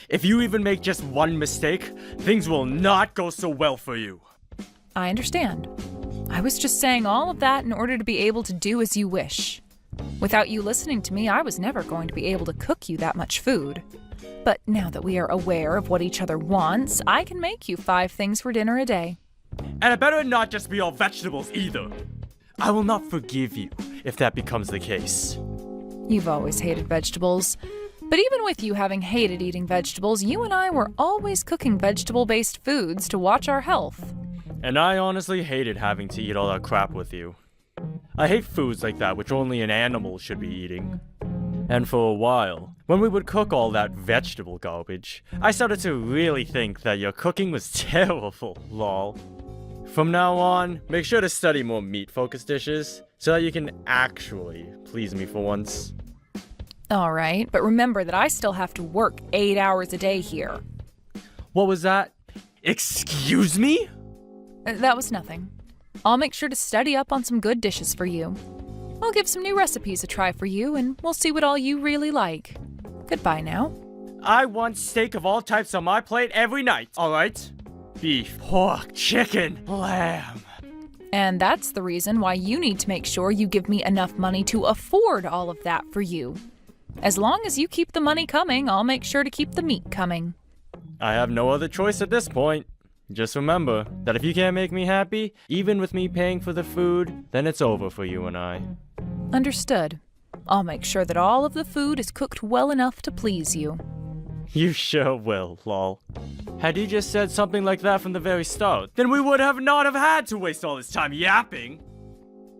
If you even make just one mistake, things will not go so well for you. I understand. I was just saying all of that in order to be able to do as you wish. Without you listening to me, I was never going to be able to cook you that much food. But now that we are aware of what each other wants, I can make you 5 things for dinner a day. And it better not just be all vegetables either. I will not forgive you if that becomes the case. You've always hated vegetables. But even with you having hated eating vegetables, you and I were always cooking vegetable-based foods to watch our health. And I honestly hated having to eat all that crap with you. I hate foods like that which only an animal should be eating. And for a while, when we would cook all that vegetable garbage, I started to really think that your cooking was terrible, lol. From now on, make sure to study more meat-focused dishes so that you can actually please me for once. All right, but remember that I still have to work 8 hours a day here. What was that? Excuse me? That was nothing. I'll make sure to study up on some good dishes for you. I'll give some new recipes a try for you, and we'll see what all you really like. Goodbye now. I want steak of all types on my plate every night, alright? Beef, pork, chicken, lamb. And that's the reason why you need to make sure you give me enough money to afford all of that for you. As long as you keep the money coming, I'll make sure to keep the meat coming. I have no other choice at this point. Just remember that if you can't make me happy, even with me paying for the food, then it's over for you and I. Understood. I'll make sure that all of the food is cooked well enough to please you. You sure will, lol. Had you just said something like that from the very start, then we would have not have had to waste all this time yapping.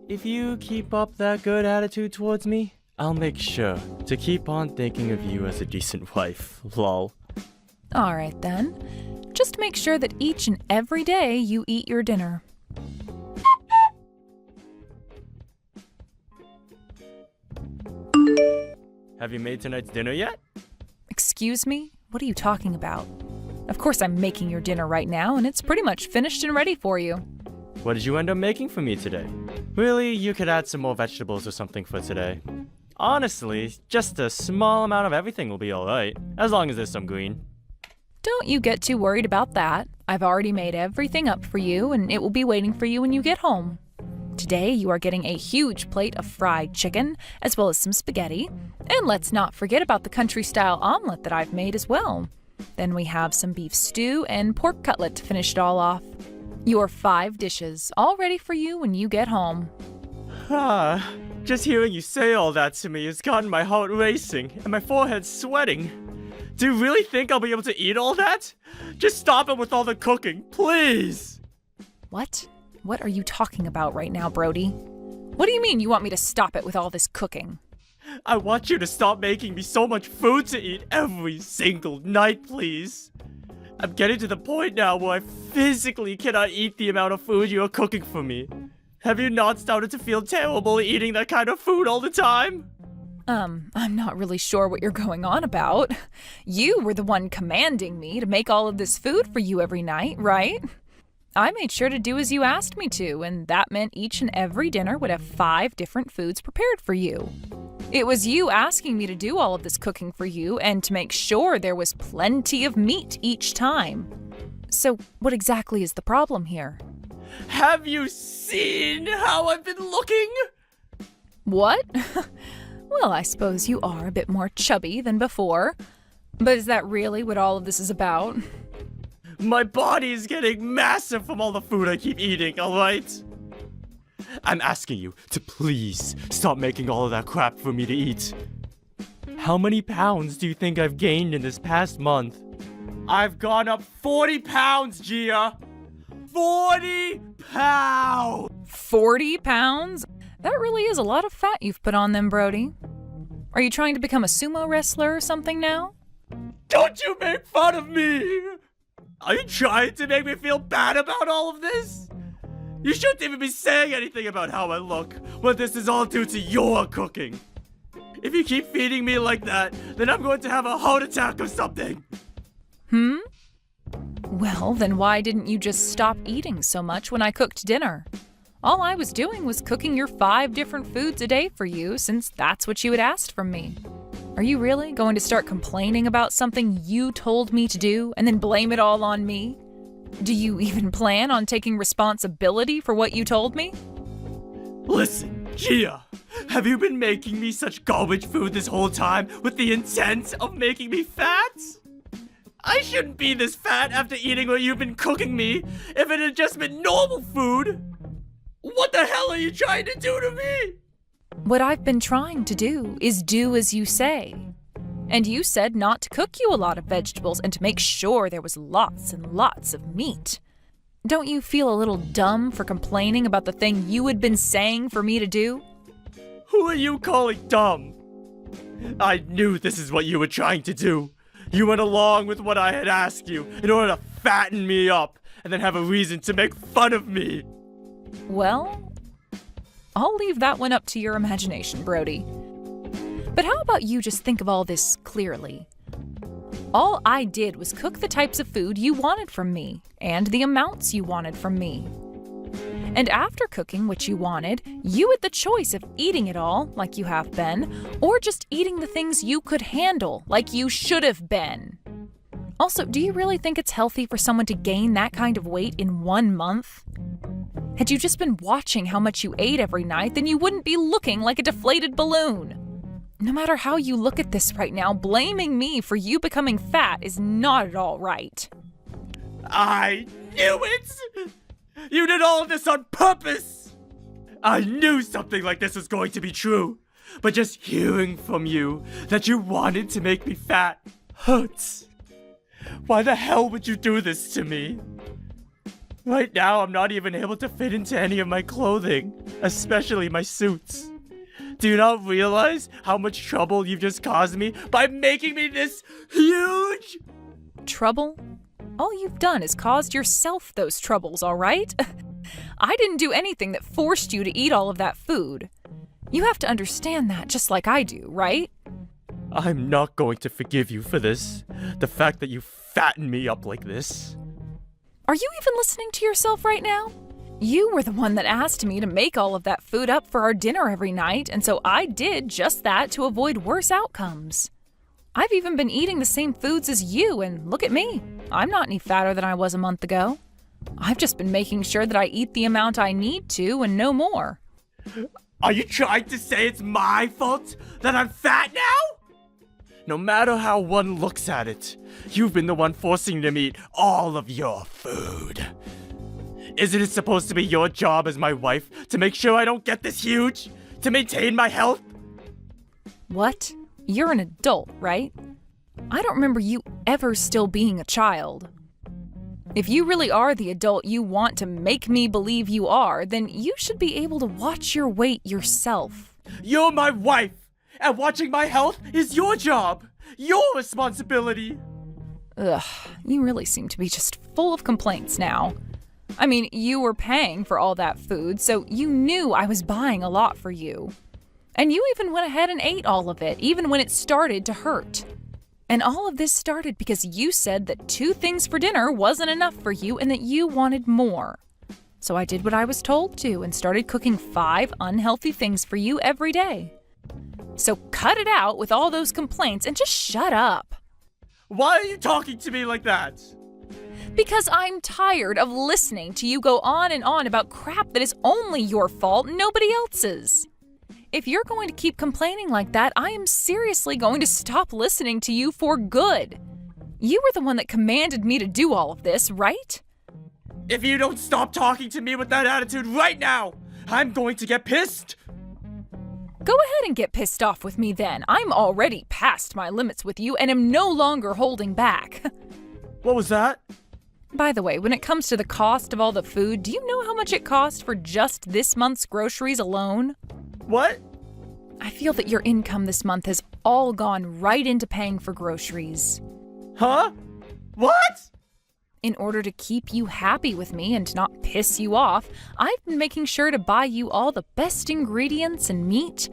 If you keep up that good attitude towards me, I'll make sure to keep on thinking of you as a decent wife, lol. All right then. Just make sure that each and every day you eat your dinner. Have you made tonight's dinner yet? Excuse me? What are you talking about? Of course I'm making your dinner right now, and it's pretty much finished and ready for you. What did you end up making for me today? Really, you could add some more vegetables or something for today. Honestly, just a small amount of everything will be alright, as long as there's some green. Don't you get too worried about that. I've already made everything up for you, and it will be waiting for you when you get home. Today, you are getting a huge plate of fried chicken, as well as some spaghetti. And let's not forget about the country-style omelet that I've made as well. Then we have some beef stew and pork cutlet to finish it all off. Your 5 dishes, all ready for you when you get home. Just hearing you say all that to me has gotten my heart racing and my forehead sweating. Do you really think I'll be able to eat all that? Just stop it with all the cooking, please! What? What are you talking about right now, Brody? What do you mean you want me to stop it with all this cooking? I want you to stop making me so much food to eat every single night, please. I'm getting to the point now where I physically cannot eat the amount of food you are cooking for me. Have you not started to feel terrible eating that kind of food all the time? I'm not really sure what you're going on about. You were the one commanding me to make all of this food for you every night, right? I made sure to do as you asked me to, and that meant each and every dinner would have 5 different foods prepared for you. It was you asking me to do all of this cooking for you and to make sure there was plenty of meat each time. So what exactly is the problem here? Have you seen how I've been looking? What? Well, I suppose you are a bit more chubby than before. But is that really what all of this is about? My body is getting massive from all the food I keep eating, alright? I'm asking you to please stop making all of that crap for me to eat. How many pounds do you think I've gained in this past month? I've gone up 40 pounds, Gia! 40 pounds! 40 pounds? That really is a lot of fat you've put on them, Brody. Are you trying to become a sumo wrestler or something now? Don't you make fun of me! Are you trying to make me feel bad about all of this? You shouldn't even be saying anything about how I look when this is all due to your cooking. If you keep feeding me like that, then I'm going to have a heart attack or something. Well, then why didn't you just stop eating so much when I cooked dinner? All I was doing was cooking your 5 different foods a day for you, since that's what you had asked from me. Are you really going to start complaining about something you told me to do and then blame it all on me? Do you even plan on taking responsibility for what you told me? Listen, Gia, have you been making me such garbage food this whole time with the intent of making me fat? I shouldn't be this fat after eating what you've been cooking me if it had just been normal food. What the hell are you trying to do to me? What I've been trying to do is do as you say. And you said not to cook you a lot of vegetables and to make sure there was lots and lots of meat. Don't you feel a little dumb for complaining about the thing you had been saying for me to do? Who are you calling dumb? I knew this is what you were trying to do. You went along with what I had asked you in order to fatten me up and then have a reason to make fun of me. Well, I'll leave that one up to your imagination, Brody. But how about you just think of all this clearly? All I did was cook the types of food you wanted from me, and the amounts you wanted from me. And after cooking what you wanted, you had the choice of eating it all, like you have been, or just eating the things you could handle, like you should have been. Also, do you really think it's healthy for someone to gain that kind of weight in 1 month? Had you just been watching how much you ate every night, then you wouldn't be looking like a deflated balloon. No matter how you look at this right now, blaming me for you becoming fat is not at all right. I knew it! You did all of this on purpose! I knew something like this was going to be true, but just hearing from you that you wanted to make me fat hurts. Why the hell would you do this to me? Right now, I'm not even able to fit into any of my clothing, especially my suits. Do you not realize how much trouble you've just caused me by making me this huge? Trouble? All you've done is caused yourself those troubles, all right? I didn't do anything that forced you to eat all of that food. You have to understand that just like I do, right? I'm not going to forgive you for this. The fact that you fattened me up like this. Are you even listening to yourself right now? You were the one that asked me to make all of that food up for our dinner every night, and so I did just that to avoid worse outcomes. I've even been eating the same foods as you, and look at me. I'm not any fatter than I was a month ago. I've just been making sure that I eat the amount I need to and no more. Are you trying to say it's my fault that I'm fat now? No matter how one looks at it, you've been the one forcing me to eat all of your food. Isn't it supposed to be your job as my wife to make sure I don't get this huge? To maintain my health? What? You're an adult, right? I don't remember you ever still being a child. If you really are the adult you want to make me believe you are, then you should be able to watch your weight yourself. You're my wife, and watching my health is your job, your responsibility. Ugh, you really seem to be just full of complaints now. I mean, you were paying for all that food, so you knew I was buying a lot for you. And you even went ahead and ate all of it, even when it started to hurt. And all of this started because you said that 2 things for dinner wasn't enough for you and that you wanted more. So I did what I was told to and started cooking 5 unhealthy things for you every day. So cut it out with all those complaints and just shut up. Why are you talking to me like that? Because I'm tired of listening to you go on and on about crap that is only your fault, nobody else's. If you're going to keep complaining like that, I am seriously going to stop listening to you for good. You were the one that commanded me to do all of this, right? If you don't stop talking to me with that attitude right now, I'm going to get pissed. Go ahead and get pissed off with me then. I'm already past my limits with you and am no longer holding back. What was that? By the way, when it comes to the cost of all the food, do you know how much it cost for just this month's groceries alone? What? I feel that your income this month has all gone right into paying for groceries. Huh? What? In order to keep you happy with me and to not piss you off, I've been making sure to buy you all the best ingredients and meat.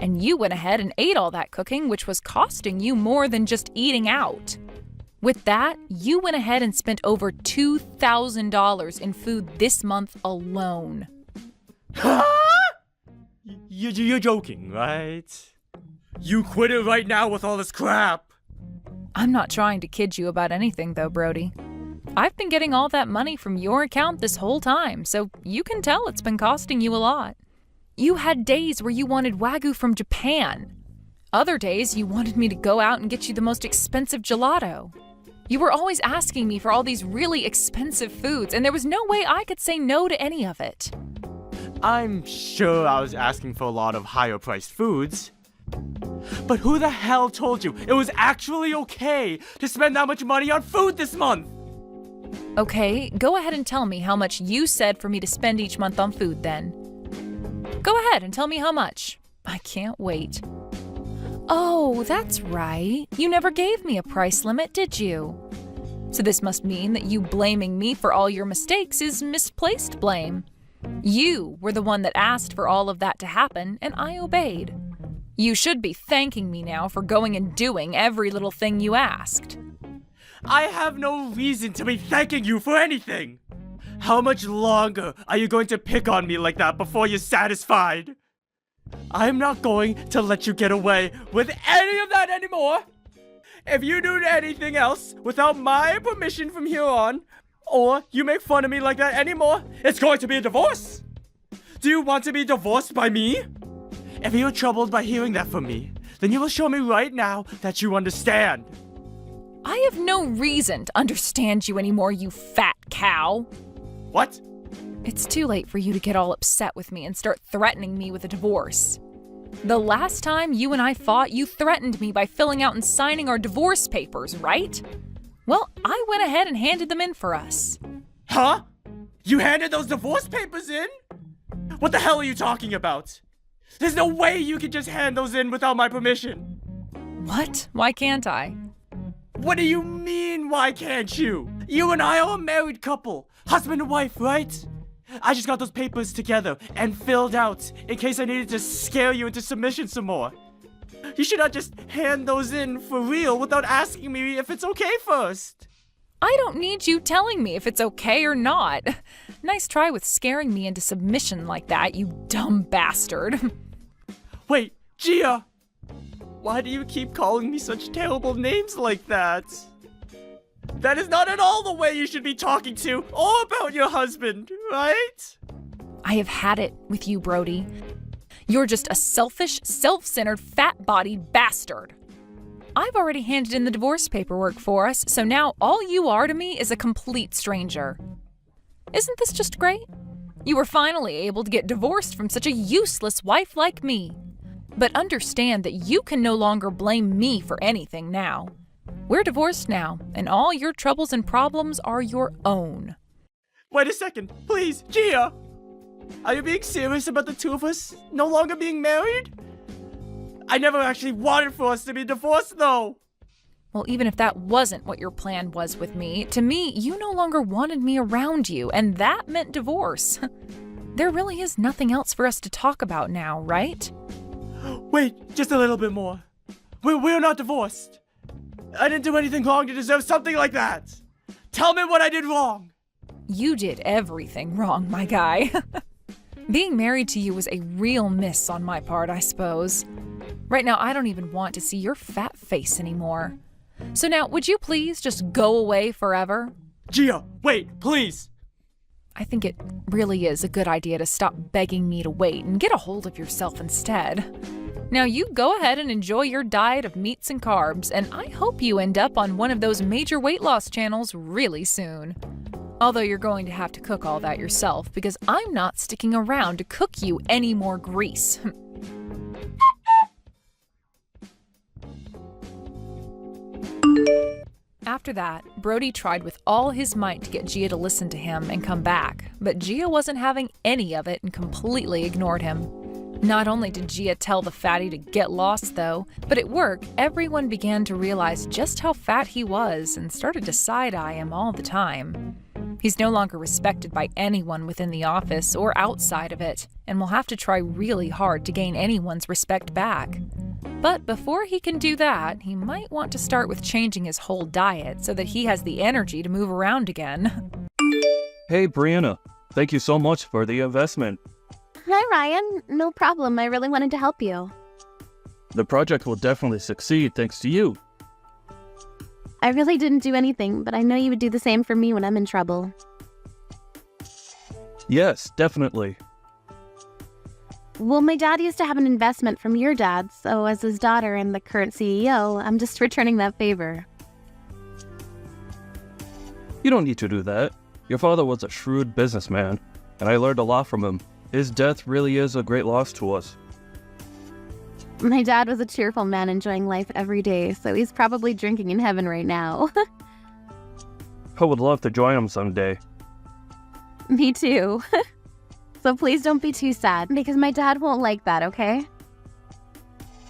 And you went ahead and ate all that cooking, which was costing you more than just eating out. With that, you went ahead and spent over $2,000 in food this month alone. Huh? You're joking, right? You quit it right now with all this crap. I'm not trying to kid you about anything though, Brody. I've been getting all that money from your account this whole time, so you can tell it's been costing you a lot. You had days where you wanted Wagyu from Japan. Other days you wanted me to go out and get you the most expensive gelato. You were always asking me for all these really expensive foods, and there was no way I could say no to any of it. I'm sure I was asking for a lot of higher priced foods. But who the hell told you it was actually okay to spend that much money on food this month? Okay, go ahead and tell me how much you said for me to spend each month on food then. Go ahead and tell me how much. I can't wait. Oh, that's right. You never gave me a price limit, did you? So this must mean that you blaming me for all your mistakes is misplaced blame. You were the one that asked for all of that to happen, and I obeyed. You should be thanking me now for going and doing every little thing you asked. I have no reason to be thanking you for anything. How much longer are you going to pick on me like that before you're satisfied? I'm not going to let you get away with any of that anymore. If you do anything else without my permission from here on, or you make fun of me like that anymore, it's going to be a divorce. Do you want to be divorced by me? If you're troubled by hearing that from me, then you will show me right now that you understand. I have no reason to understand you anymore, you fat cow. What? It's too late for you to get all upset with me and start threatening me with a divorce. The last time you and I fought, you threatened me by filling out and signing our divorce papers, right? Well, I went ahead and handed them in for us. Huh? You handed those divorce papers in? What the hell are you talking about? There's no way you can just hand those in without my permission. What? Why can't I? What do you mean, why can't you? You and I are a married couple. Husband and wife, right? I just got those papers together and filled out in case I needed to scare you into submission some more. You should not just hand those in for real without asking me if it's okay first. I don't need you telling me if it's okay or not. Nice try with scaring me into submission like that, you dumb bastard. Wait, Gia! Why do you keep calling me such terrible names like that? That is not at all the way you should be talking to or about your husband, right? I have had it with you, Brody. You're just a selfish, self-centered, fat-bodied bastard. I've already handed in the divorce paperwork for us, so now all you are to me is a complete stranger. Isn't this just great? You were finally able to get divorced from such a useless wife like me. But understand that you can no longer blame me for anything now. We're divorced now, and all your troubles and problems are your own. Wait a second, please, Gia! Are you being serious about the two of us no longer being married? I never actually wanted for us to be divorced, though! Well, even if that wasn't what your plan was with me, to me, you no longer wanted me around you, and that meant divorce. There really is nothing else for us to talk about now, right? Wait, just a little bit more. We're not divorced. I didn't do anything wrong to deserve something like that. Tell me what I did wrong. You did everything wrong, my guy. Being married to you was a real miss on my part, I suppose. Right now, I don't even want to see your fat face anymore. So now, would you please just go away forever? Gia, wait, please. I think it really is a good idea to stop begging me to wait and get a hold of yourself instead. Now you go ahead and enjoy your diet of meats and carbs, and I hope you end up on one of those major weight loss channels really soon. Although you're going to have to cook all that yourself, because I'm not sticking around to cook you any more grease. After that, Brody tried with all his might to get Gia to listen to him and come back, but Gia wasn't having any of it and completely ignored him. Not only did Gia tell the fatty to get lost though, but at work, everyone began to realize just how fat he was and started to side-eye him all the time. He's no longer respected by anyone within the office or outside of it, and will have to try really hard to gain anyone's respect back. But before he can do that, he might want to start with changing his whole diet so that he has the energy to move around again. Hey, Brianna. Thank you so much for the investment. Hi, Ryan. No problem. I really wanted to help you. The project will definitely succeed thanks to you. I really didn't do anything, but I know you would do the same for me when I'm in trouble. Yes, definitely. Well, my dad used to have an investment from your dad, so as his daughter and the current CEO, I'm just returning that favor. You don't need to do that. Your father was a shrewd businessman, and I learned a lot from him. His death really is a great loss to us. My dad was a cheerful man enjoying life every day, so he's probably drinking in heaven right now. I would love to join him someday. Me too. So please don't be too sad, because my dad won't like that, okay?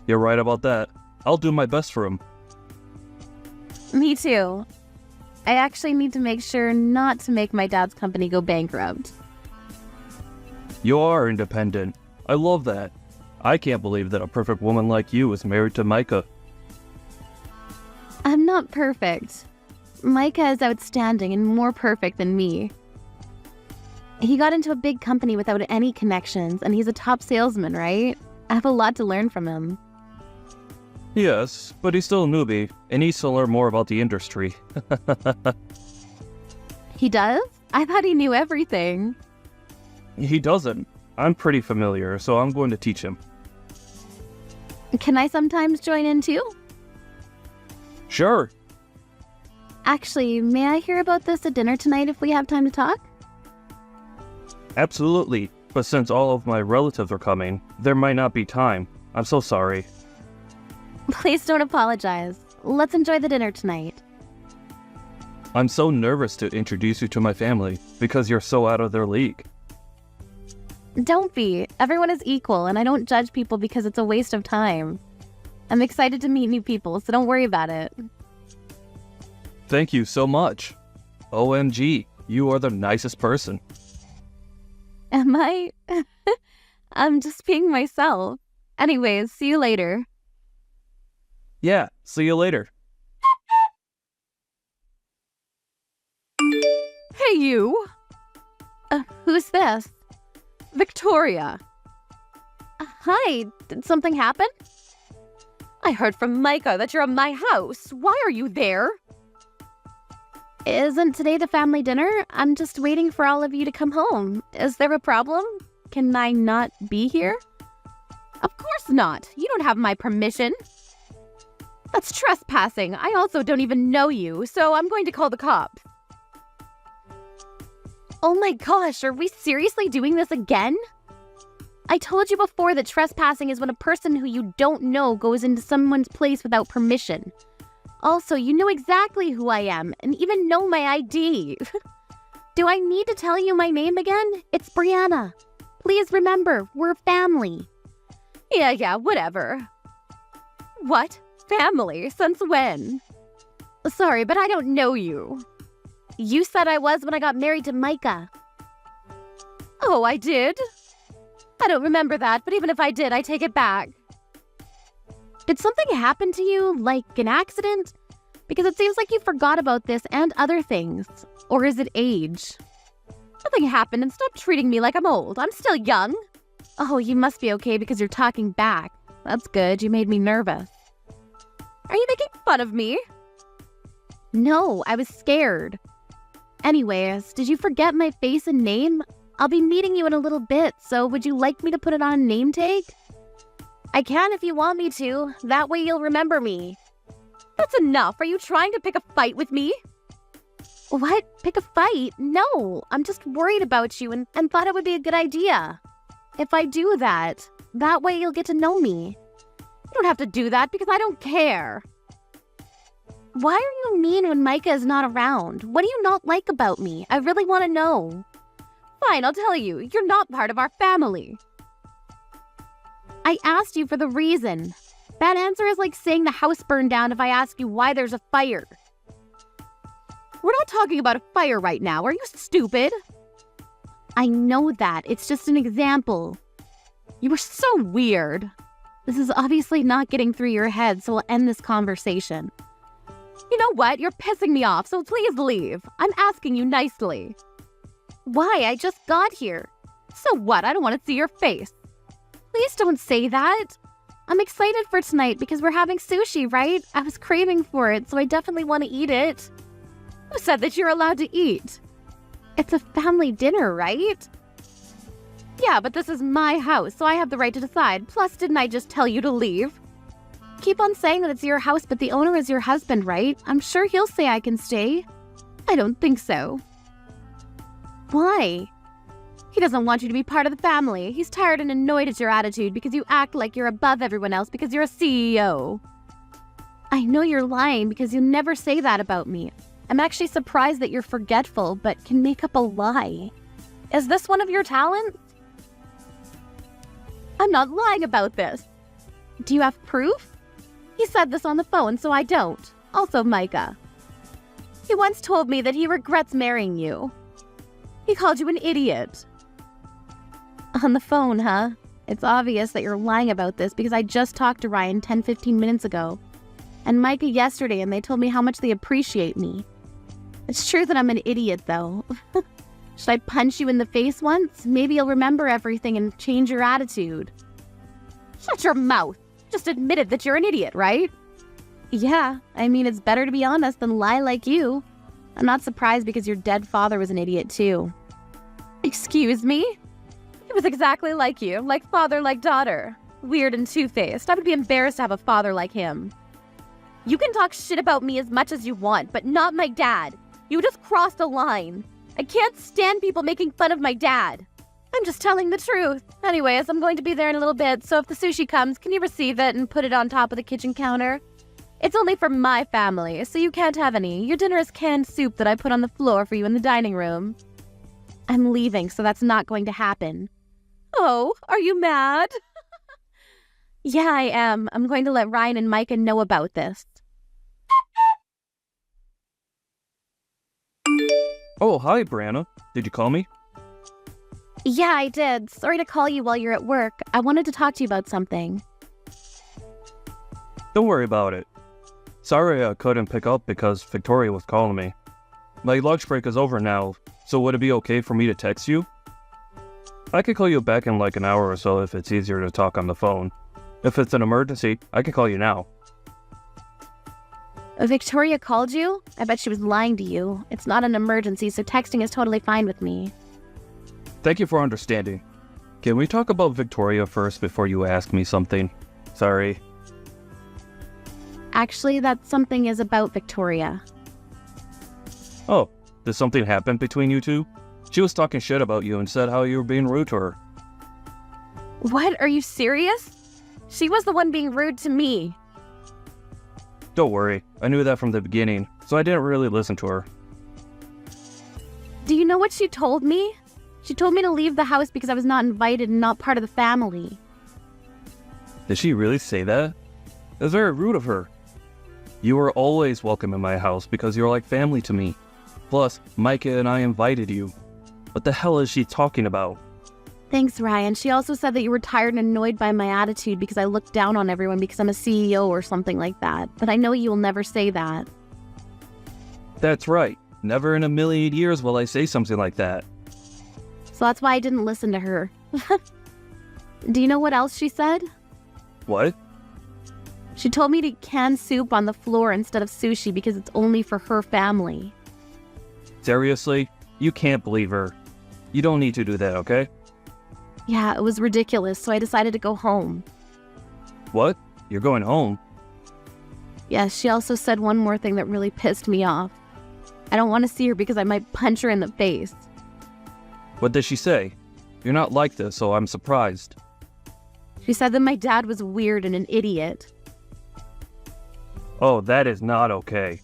You're right about that. I'll do my best for him. Me too. I actually need to make sure not to make my dad's company go bankrupt. You are independent. I love that. I can't believe that a perfect woman like you is married to Micah. I'm not perfect. Micah is outstanding and more perfect than me. He got into a big company without any connections, and he's a top salesman, right? I have a lot to learn from him. Yes, but he's still a newbie and needs to learn more about the industry. He does? I thought he knew everything. He doesn't. I'm pretty familiar, so I'm going to teach him. Can I sometimes join in too? Sure. Actually, may I hear about this at dinner tonight if we have time to talk? Absolutely, but since all of my relatives are coming, there might not be time. I'm so sorry. Please don't apologize. Let's enjoy the dinner tonight. I'm so nervous to introduce you to my family because you're so out of their league. Don't be. Everyone is equal, and I don't judge people because it's a waste of time. I'm excited to meet new people, so don't worry about it. Thank you so much. OMG, you are the nicest person. Am I? I'm just being myself. Anyways, see you later. Yeah, see you later. Hey, you! Who's this? Victoria! Hi, did something happen? I heard from Micah that you're at my house. Why are you there? Isn't today the family dinner? I'm just waiting for all of you to come home. Is there a problem? Can I not be here? Of course not. You don't have my permission. That's trespassing. I also don't even know you, so I'm going to call the cops. Oh my gosh, are we seriously doing this again? I told you before that trespassing is when a person who you don't know goes into someone's place without permission. Also, you know exactly who I am and even know my ID. Do I need to tell you my name again? It's Brianna. Please remember, we're family. Yeah, whatever. What? Family? Since when? Sorry, but I don't know you. You said I was when I got married to Micah. Oh, I did? I don't remember that, but even if I did, I take it back. Did something happen to you, like an accident? Because it seems like you forgot about this and other things. Or is it age? Nothing happened, and stop treating me like I'm old. I'm still young. Oh, you must be okay because you're talking back. That's good, you made me nervous. Are you making fun of me? No, I was scared. Anyways, did you forget my face and name? I'll be meeting you in a little bit, so would you like me to put it on a name tag? I can if you want me to. That way you'll remember me. That's enough. Are you trying to pick a fight with me? What? Pick a fight? No, I'm just worried about you and thought it would be a good idea. If I do that way you'll get to know me. You don't have to do that because I don't care. Why are you mean when Micah is not around? What do you not like about me? I really want to know. Fine, I'll tell you. You're not part of our family. I asked you for the reason. That answer is like saying the house burned down if I ask you why there's a fire. We're not talking about a fire right now. Are you stupid? I know that. It's just an example. You were so weird. This is obviously not getting through your head, so we'll end this conversation. You know what? You're pissing me off, so please leave. I'm asking you nicely. Why? I just got here. So what? I don't want to see your face. Please don't say that. I'm excited for tonight because we're having sushi, right? I was craving for it, so I definitely want to eat it. Who said that you're allowed to eat? It's a family dinner, right? Yeah, but this is my house, so I have the right to decide. Plus, didn't I just tell you to leave? Keep on saying that it's your house, but the owner is your husband, right? I'm sure he'll say I can stay. I don't think so. Why? He doesn't want you to be part of the family. He's tired and annoyed at your attitude because you act like you're above everyone else because you're a CEO. I know you're lying because you never say that about me. I'm actually surprised that you're forgetful, but can make up a lie. Is this one of your talents? I'm not lying about this. Do you have proof? He said this on the phone, so I don't. Also, Micah. He once told me that he regrets marrying you. He called you an idiot. On the phone, huh? It's obvious that you're lying about this because I just talked to Ryan 10-15 minutes ago. And Micah yesterday, and they told me how much they appreciate me. It's true that I'm an idiot, though. Should I punch you in the face once? Maybe you'll remember everything and change your attitude. Shut your mouth. Just admitted that you're an idiot, right? Yeah, I mean, it's better to be honest than lie like you. I'm not surprised because your dead father was an idiot, too. Excuse me? He was exactly like you, like father, like daughter. Weird and two-faced. I would be embarrassed to have a father like him. You can talk shit about me as much as you want, but not my dad. You just crossed a line. I can't stand people making fun of my dad. I'm just telling the truth. Anyways, I'm going to be there in a little bit, so if the sushi comes, can you receive it and put it on top of the kitchen counter? It's only for my family, so you can't have any. Your dinner is canned soup that I put on the floor for you in the dining room. I'm leaving, so that's not going to happen. Oh, are you mad? Yeah, I am. I'm going to let Ryan and Micah know about this. Oh, hi, Brianna. Did you call me? Yeah, I did. Sorry to call you while you're at work. I wanted to talk to you about something. Don't worry about it. Sorry I couldn't pick up because Victoria was calling me. My lunch break is over now, so would it be okay for me to text you? I could call you back in like an hour or so if it's easier to talk on the phone. If it's an emergency, I can call you now. Victoria called you? I bet she was lying to you. It's not an emergency, so texting is totally fine with me. Thank you for understanding. Can we talk about Victoria first before you ask me something? Sorry. Actually, that something is about Victoria. Oh, did something happen between you two? She was talking shit about you and said how you were being rude to her. What? Are you serious? She was the one being rude to me. Don't worry, I knew that from the beginning, so I didn't really listen to her. Do you know what she told me? She told me to leave the house because I was not invited and not part of the family. Did she really say that? That's very rude of her. You were always welcome in my house because you're like family to me. Plus, Micah and I invited you. What the hell is she talking about? Thanks, Ryan. She also said that you were tired and annoyed by my attitude because I looked down on everyone because I'm a CEO or something like that. But I know you will never say that. That's right. Never in a million years will I say something like that. So that's why I didn't listen to her. Do you know what else she said? What? She told me to can soup on the floor instead of sushi because it's only for her family. Seriously? You can't believe her. You don't need to do that, okay? Yeah, it was ridiculous, so I decided to go home. What? You're going home? Yes, she also said one more thing that really pissed me off. I don't want to see her because I might punch her in the face. What did she say? You're not like this, so I'm surprised. She said that my dad was weird and an idiot. Oh, that is not okay.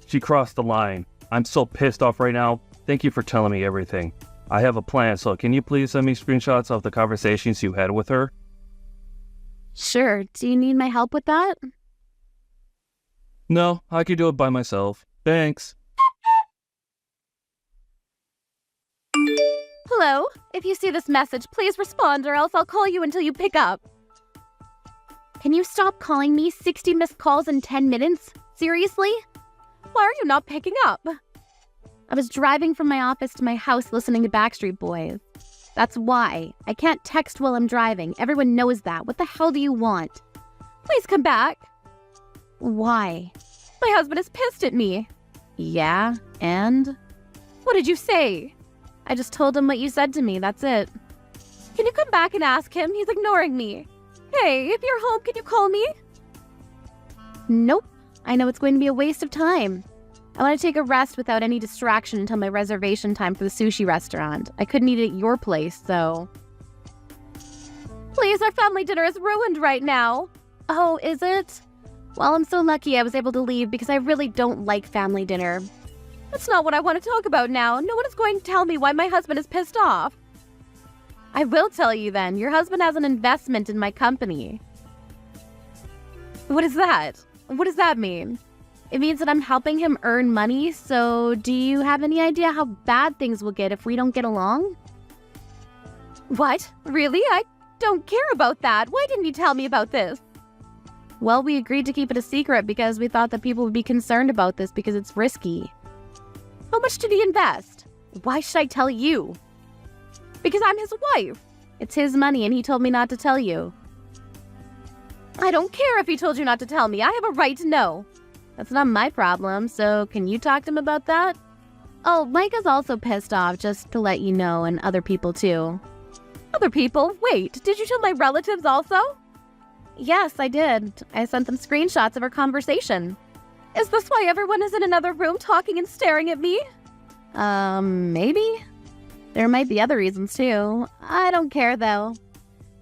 She crossed the line. I'm so pissed off right now. Thank you for telling me everything. I have a plan, so can you please send me screenshots of the conversations you had with her? Sure. Do you need my help with that? No, I can do it by myself. Thanks. Hello? If you see this message, please respond or else I'll call you until you pick up. Can you stop calling me 60 missed calls in 10 minutes? Seriously? Why are you not picking up? I was driving from my office to my house listening to Backstreet Boys. That's why. I can't text while I'm driving. Everyone knows that. What the hell do you want? Please come back. Why? My husband is pissed at me. Yeah, and? What did you say? I just told him what you said to me, that's it. Can you come back and ask him? He's ignoring me. Hey, if you're home, can you call me? Nope. I know it's going to be a waste of time. I want to take a rest without any distraction until my reservation time for the sushi restaurant. I couldn't eat at your place, so... Please, our family dinner is ruined right now. Oh, is it? Well, I'm so lucky I was able to leave because I really don't like family dinner. That's not what I want to talk about now. No one is going to tell me why my husband is pissed off. I will tell you then. Your husband has an investment in my company. What is that? What does that mean? It means that I'm helping him earn money, so do you have any idea how bad things will get if we don't get along? What? Really? I don't care about that. Why didn't you tell me about this? Well, we agreed to keep it a secret because we thought that people would be concerned about this because it's risky. How much did he invest? Why should I tell you? Because I'm his wife. It's his money and he told me not to tell you. I don't care if he told you not to tell me. I have a right to know. That's not my problem, so can you talk to him about that? Oh, Micah's also pissed off, just to let you know, and other people too. Other people? Wait, did you tell my relatives also? Yes, I did. I sent them screenshots of our conversation. Is this why everyone is in another room talking and staring at me? Maybe. There might be other reasons too. I don't care though.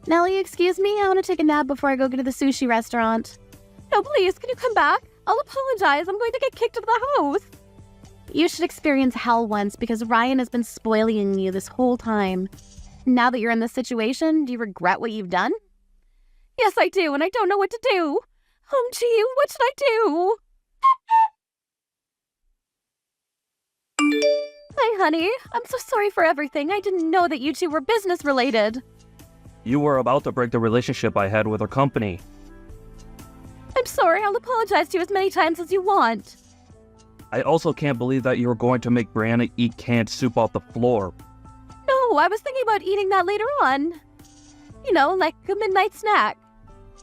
Nellie, excuse me, I want to take a nap before I go to the sushi restaurant. No, please, can you come back? I'll apologize. I'm going to get kicked out of the house. You should experience hell once because Ryan has been spoiling you this whole time. Now that you're in this situation, do you regret what you've done? Yes, I do, and I don't know what to do. Gee, what should I do? Hi, honey. I'm so sorry for everything. I didn't know that you two were business related. You were about to break the relationship I had with our company. I'm sorry. I'll apologize to you as many times as you want. I also can't believe that you were going to make Brianna eat canned soup off the floor. No, I was thinking about eating that later on. You know, like a midnight snack.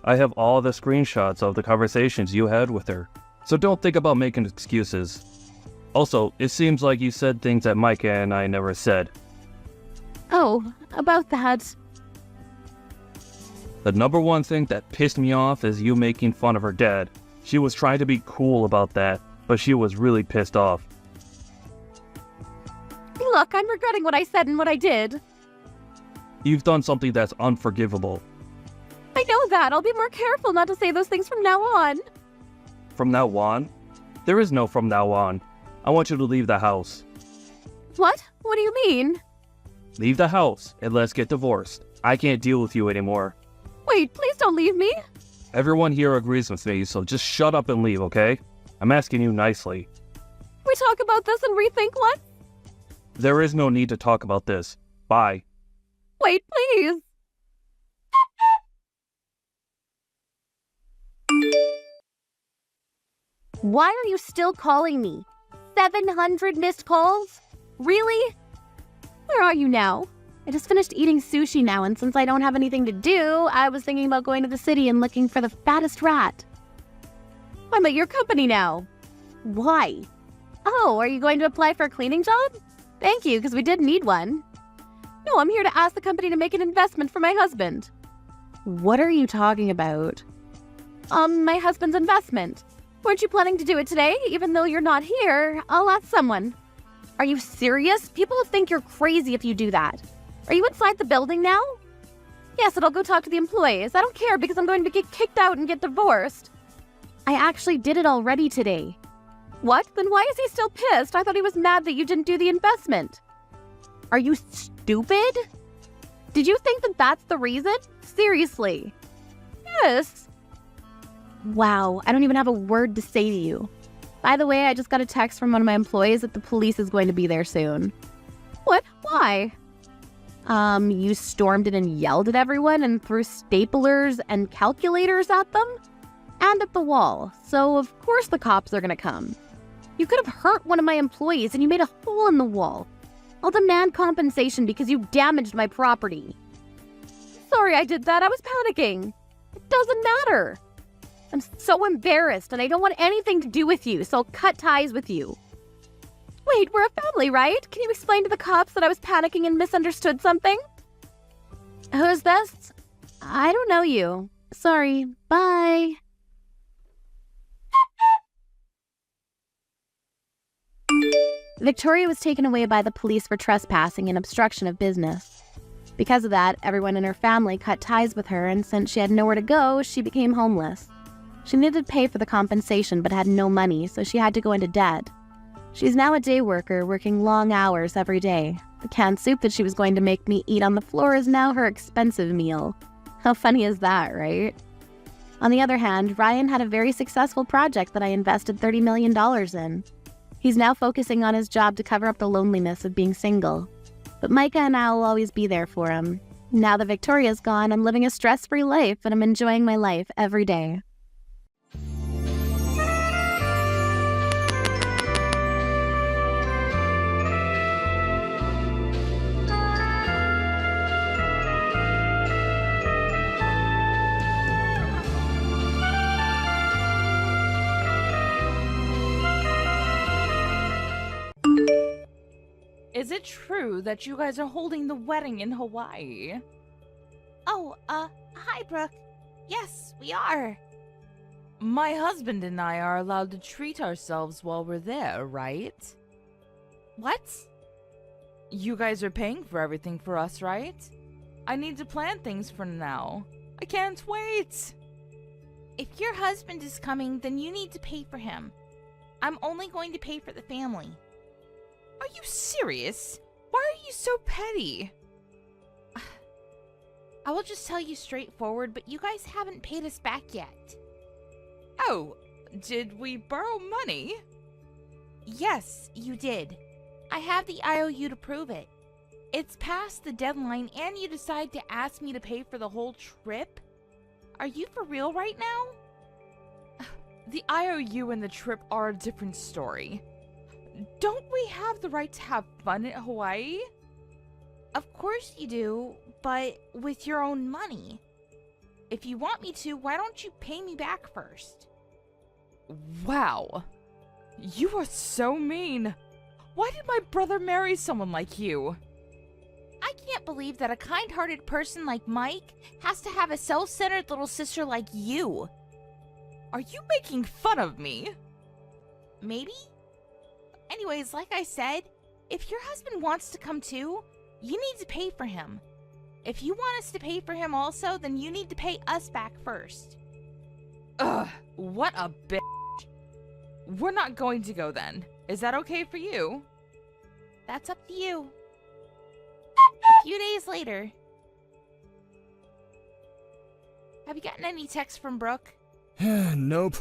I have all the screenshots of the conversations you had with her, so don't think about making excuses. Also, it seems like you said things that Micah and I never said. Oh, about that. The number one thing that pissed me off is you making fun of her dad. She was trying to be cool about that, but she was really pissed off. Look, I'm regretting what I said and what I did. You've done something that's unforgivable. I know that. I'll be more careful not to say those things from now on. From now on? There is no from now on. I want you to leave the house. What? What do you mean? Leave the house and let's get divorced. I can't deal with you anymore. Wait, please don't leave me. Everyone here agrees with me, so just shut up and leave, okay? I'm asking you nicely. We talk about this and rethink what? There is no need to talk about this. Bye. Wait, please. Why are you still calling me? 700 missed calls? Really? Where are you now? I just finished eating sushi now, and since I don't have anything to do, I was thinking about going to the city and looking for the fattest rat. I'm at your company now. Why? Oh, are you going to apply for a cleaning job? Thank you, because we did need one. No, I'm here to ask the company to make an investment for my husband. What are you talking about? My husband's investment. Weren't you planning to do it today? Even though you're not here, I'll ask someone. Are you serious? People will think you're crazy if you do that. Are you inside the building now? Yes, and I'll go talk to the employees. I don't care because I'm going to get kicked out and get divorced. I actually did it already today. What? Then why is he still pissed? I thought he was mad that you didn't do the investment. Are you stupid? Did you think that that's the reason? Seriously. Yes. Wow, I don't even have a word to say to you. By the way, I just got a text from one of my employees that the police is going to be there soon. What? Why? You stormed in and yelled at everyone and threw staplers and calculators at them? And at the wall, so of course the cops are gonna come. You could have hurt one of my employees and you made a hole in the wall. I'll demand compensation because you damaged my property. Sorry I did that, I was panicking. It doesn't matter. I'm so embarrassed and I don't want anything to do with you, so I'll cut ties with you. Wait, we're a family, right? Can you explain to the cops that I was panicking and misunderstood something? Who's this? I don't know you. Sorry, bye. Victoria was taken away by the police for trespassing and obstruction of business. Because of that, everyone in her family cut ties with her, and since she had nowhere to go, she became homeless. She needed to pay for the compensation but had no money, so she had to go into debt. She's now a day worker, working long hours every day. The canned soup that she was going to make me eat on the floor is now her expensive meal. How funny is that, right? On the other hand, Ryan had a very successful project that I invested $30 million in. He's now focusing on his job to cover up the loneliness of being single. But Micah and I will always be there for him. Now that Victoria's gone, I'm living a stress-free life and I'm enjoying my life every day. Is it true that you guys are holding the wedding in Hawaii? Oh, hi, Brooke. Yes, we are. My husband and I are allowed to treat ourselves while we're there, right? What? You guys are paying for everything for us, right? I need to plan things for now. I can't wait. If your husband is coming, then you need to pay for him. I'm only going to pay for the family. Are you serious? Why are you so petty? I will just tell you straightforward, but you guys haven't paid us back yet. Oh, did we borrow money? Yes, you did. I have the IOU to prove it. It's past the deadline and you decide to ask me to pay for the whole trip? Are you for real right now? The IOU and the trip are a different story. Don't we have the right to have fun at Hawaii? Of course you do, but with your own money. If you want me to, why don't you pay me back first? Wow. You are so mean. Why did my brother marry someone like you? I can't believe that a kind-hearted person like Mike has to have a self-centered little sister like you. Are you making fun of me? Maybe? Anyways, like I said, if your husband wants to come too, you need to pay for him. If you want us to pay for him also, then you need to pay us back first. Ugh, what a bitch. We're not going to go then. Is that okay for you? That's up to you. A few days later. Have you gotten any texts from Brooke? Nope.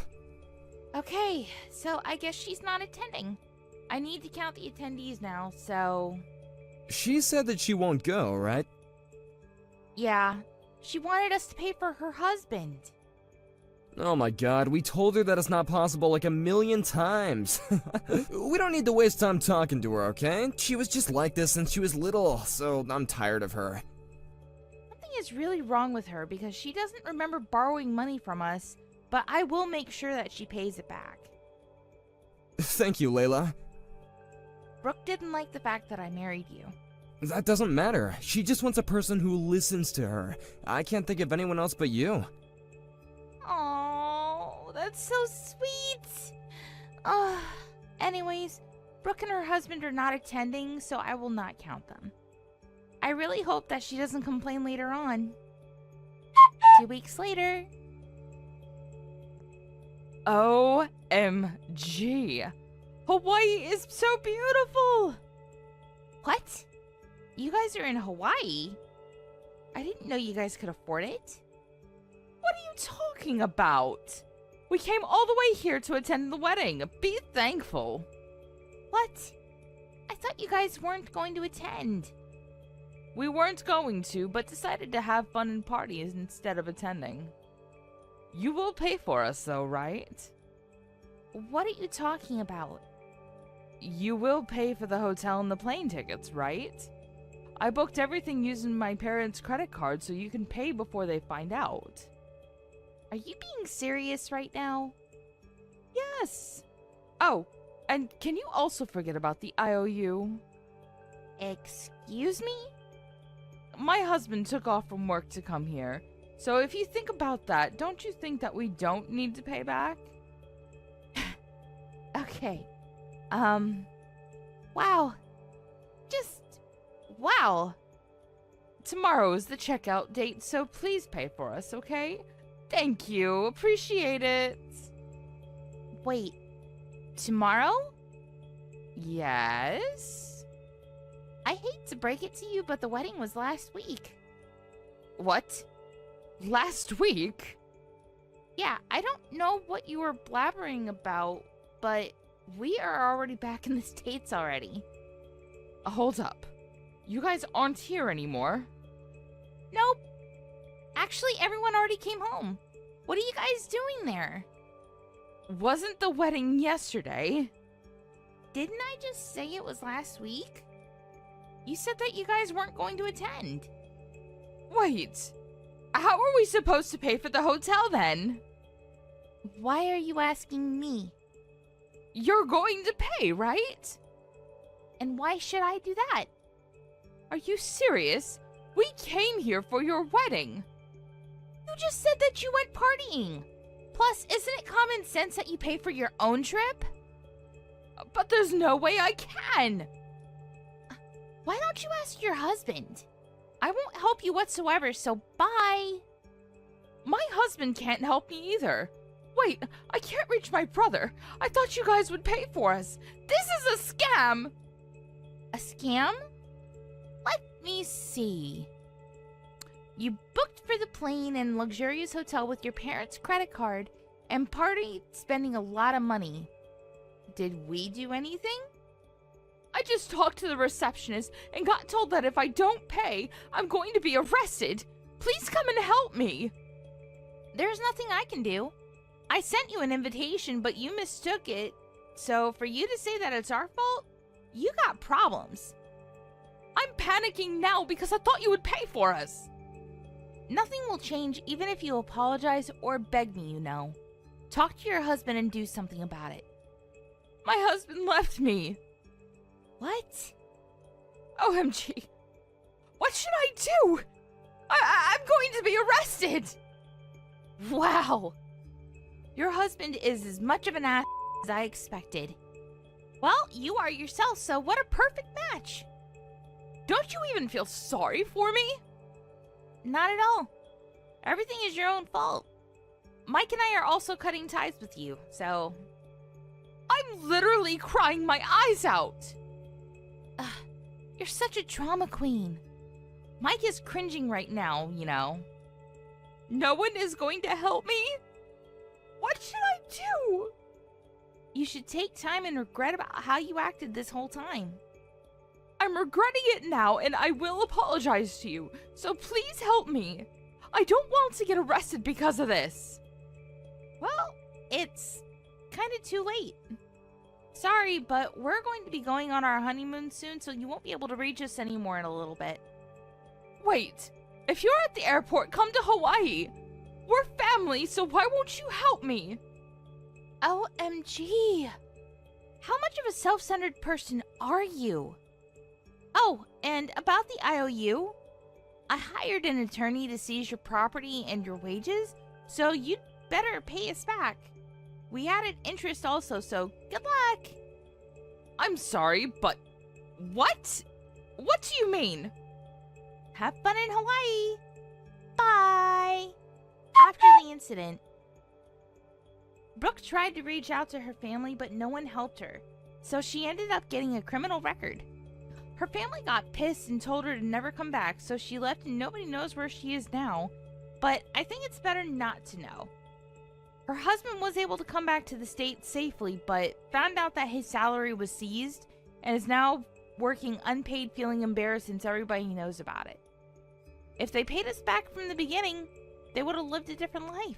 Okay, so I guess she's not attending. I need to count the attendees now, so... She said that she won't go, right? Yeah, she wanted us to pay for her husband. Oh my god, we told her that it's not possible like 1,000,000 times. We don't need to waste time talking to her, okay? She was just like this since she was little, so I'm tired of her. Something is really wrong with her because she doesn't remember borrowing money from us, but I will make sure that she pays it back. Thank you, Layla. Brooke didn't like the fact that I married you. That doesn't matter. She just wants a person who listens to her. I can't think of anyone else but you. Oh, that's so sweet. Anyways, Brooke and her husband are not attending, so I will not count them. I really hope that she doesn't complain later on. 2 weeks later. OMG. Hawaii is so beautiful. What? You guys are in Hawaii? I didn't know you guys could afford it. What are you talking about? We came all the way here to attend the wedding. Be thankful. What? I thought you guys weren't going to attend. We weren't going to, but decided to have fun and parties instead of attending. You will pay for us, though, right? What are you talking about? You will pay for the hotel and the plane tickets, right? I booked everything using my parents' credit card so you can pay before they find out. Are you being serious right now? Yes. Oh, and can you also forget about the IOU? Excuse me? My husband took off from work to come here, so if you think about that, don't you think that we don't need to pay back? Okay. Wow. Just... wow. Tomorrow is the checkout date, so please pay for us, okay? Thank you. Appreciate it. Wait. Tomorrow? Yes? I hate to break it to you, but the wedding was last week. What? Last week? Yeah, I don't know what you were blabbering about, but we are already back in the States already. Hold up. You guys aren't here anymore. Nope. Actually, everyone already came home. What are you guys doing there? Wasn't the wedding yesterday? Didn't I just say it was last week? You said that you guys weren't going to attend. Wait. How are we supposed to pay for the hotel then? Why are you asking me? You're going to pay, right? And why should I do that? Are you serious? We came here for your wedding. You just said that you went partying. Plus, isn't it common sense that you pay for your own trip? But there's no way I can. Why don't you ask your husband? I won't help you whatsoever, so bye. My husband can't help me either. Wait, I can't reach my brother. I thought you guys would pay for us. This is a scam. A scam? Let me see. You booked for the plane and luxurious hotel with your parents' credit card and partied spending a lot of money. Did we do anything? I just talked to the receptionist and got told that if I don't pay, I'm going to be arrested. Please come and help me. There's nothing I can do. I sent you an invitation, but you mistook it. So for you to say that it's our fault, you got problems. I'm panicking now because I thought you would pay for us. Nothing will change even if you apologize or beg me, you know. Talk to your husband and do something about it. My husband left me. What? OMG. What should I do? I'm going to be arrested. Wow. Your husband is as much of an ass as I expected. Well, you are yourself, so what a perfect match. Don't you even feel sorry for me? Not at all. Everything is your own fault. Mike and I are also cutting ties with you, so... I'm literally crying my eyes out. You're such a drama queen. Mike is cringing right now, you know. No one is going to help me? What should I do? You should take time and regret about how you acted this whole time. I'm regretting it now, and I will apologize to you, so please help me. I don't want to get arrested because of this. Well, it's kind of too late. Sorry, but we're going to be going on our honeymoon soon, so you won't be able to reach us anymore in a little bit. Wait, if you're at the airport, come to Hawaii. We're family, so why won't you help me? OMG. How much of a self-centered person are you? Oh, and about the IOU, I hired an attorney to seize your property and your wages, so you'd better pay us back. We added interest also, so good luck. I'm sorry, but what? What do you mean? Have fun in Hawaii. Bye. After the incident, Brooke tried to reach out to her family, but no one helped her, so she ended up getting a criminal record. Her family got pissed and told her to never come back, so she left and nobody knows where she is now, but I think it's better not to know. Her husband was able to come back to the States safely, but found out that his salary was seized and is now working unpaid, feeling embarrassed since everybody knows about it. If they paid us back from the beginning, they would have lived a different life.